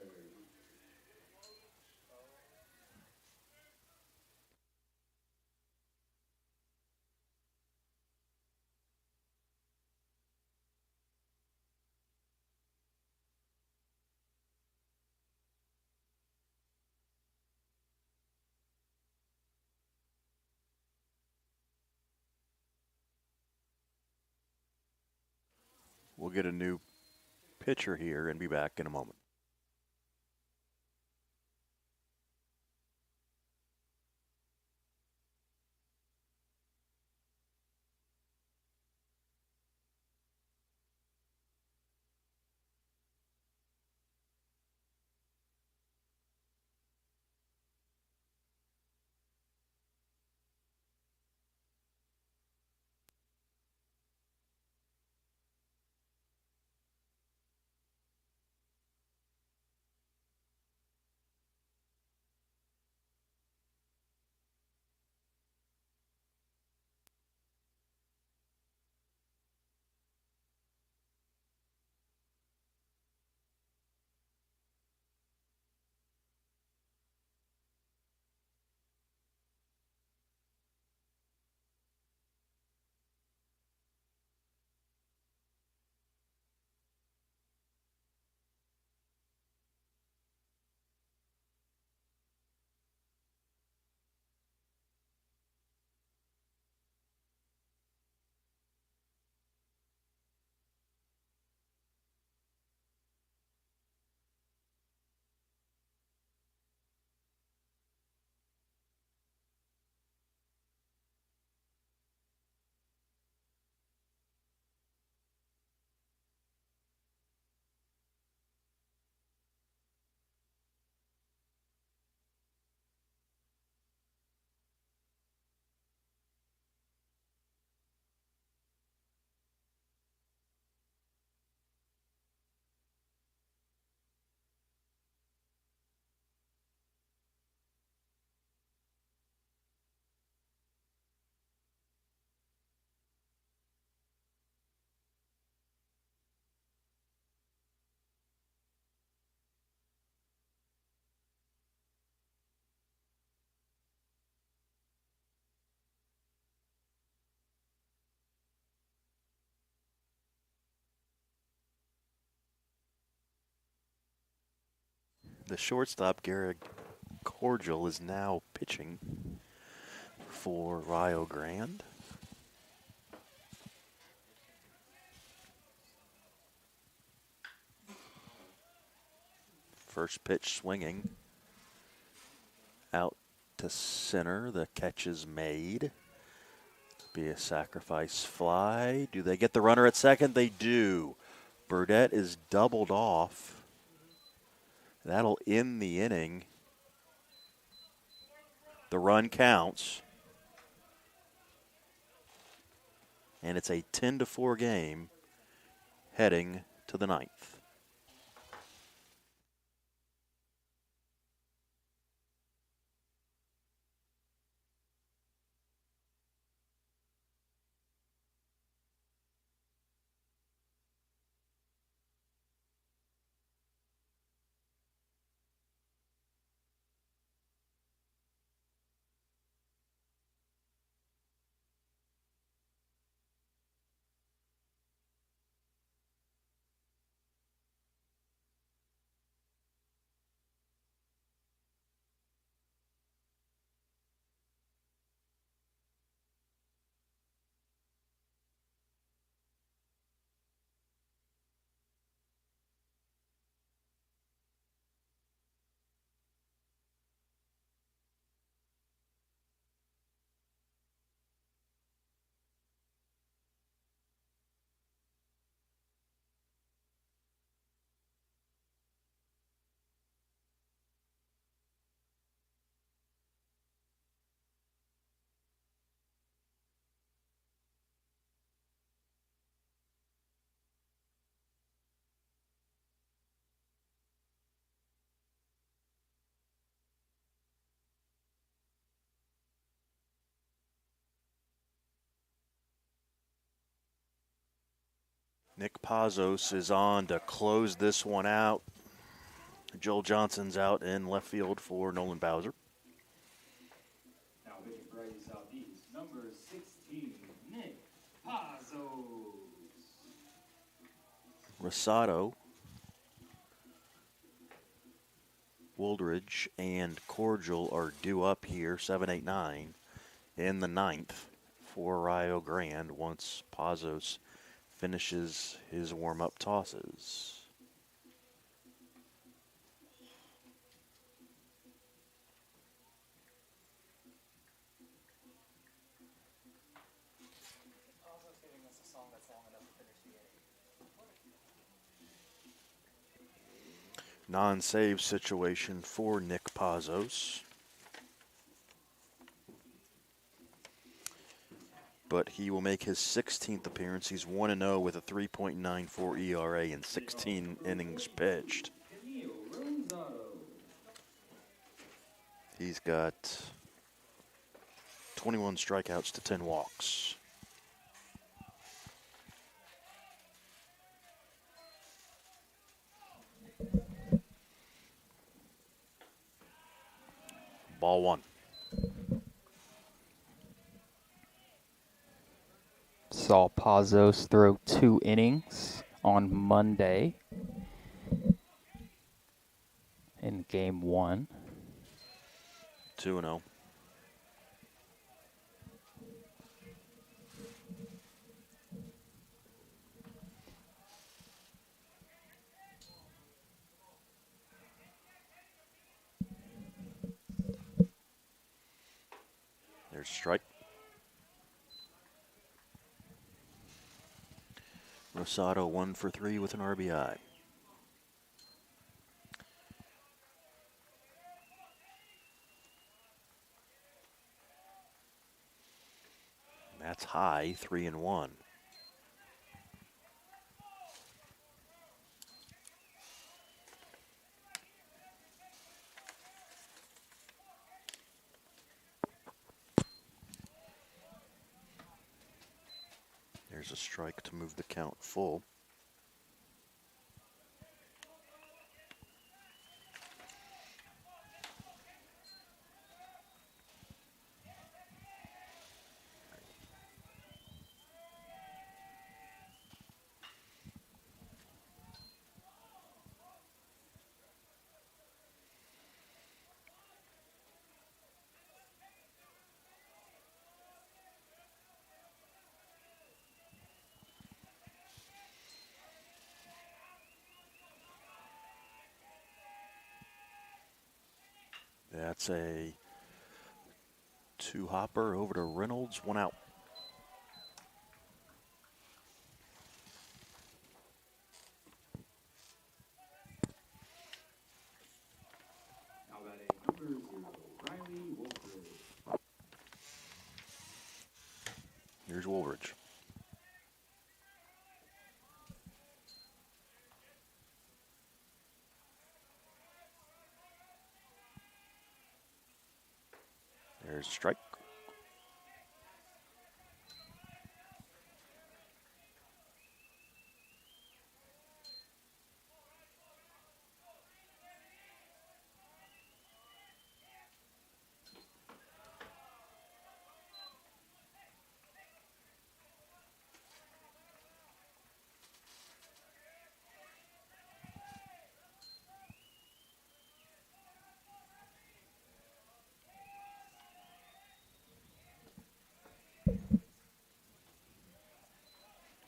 We'll get a new pitcher here and be back in a moment. The shortstop, Garrett Cordial, is now pitching for Rio Grande. First pitch swinging. Out to center. The catch is made. Be a sacrifice fly. Do they get the runner at second? They do. Burdette is doubled off. That'll end the inning. The run counts. And it's a 10-4 game heading to the ninth. Nick Pazos is on to close this one out. Joel Johnson's out in left field for Nolan Bowser. Now pitching for Righty Southeast, number 16, Nick Pazos. Rosado, Wooldridge, and Cordial are due up here, 7, 8, 9, in the ninth for Rio Grande once Pazos finishes his warm-up tosses. Non-save situation for Nick Pazos. But he will make his 16th appearance. He's 1-0 with a 3.94 ERA in 16 innings pitched. He's got 21 strikeouts to 10 walks. Ball one. Saw Pazos throw 2 innings on Monday in game 1. 2-0. There's a strike. Rosado 1 for 3 with an RBI. That's high, 3-1. There's a strike to move the count full. That's a two-hopper over to Reynolds, one out. Now batting number 0, Riley Wolfridge. Here's Woolridge. There's a strike.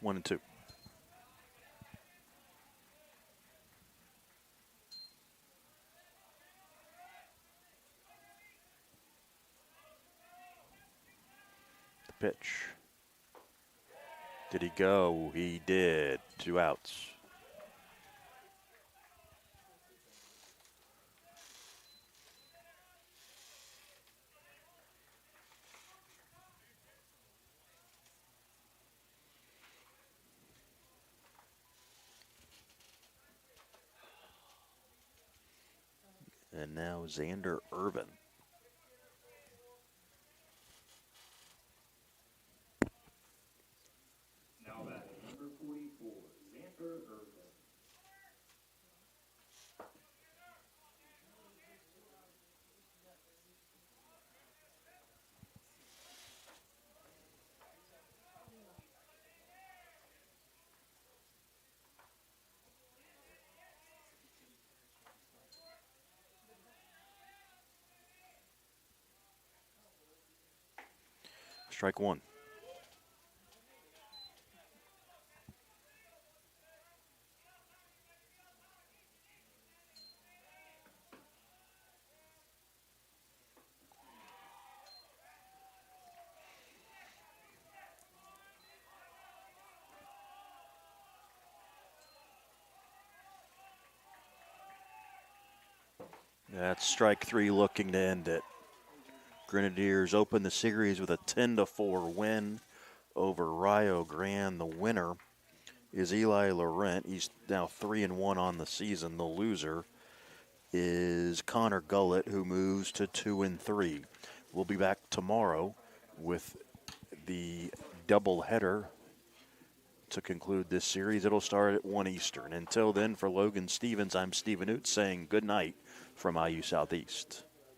One and two. The pitch. Did he go? He did. Two outs. And now Xander Irvin. Now batting number 44, Xander Irvin. Strike one. That's strike three, looking to end it. Grenadiers open the series with a 10-4 win over Rio Grande. The winner is Eli Laurent. He's now 3-1 on the season. The loser is Connor Gullett, who moves to 2-3. We'll be back tomorrow with the doubleheader to conclude this series. It'll start at 1 Eastern. Until then, for Logan Stevens, I'm Stephen Oot saying good night from IU Southeast.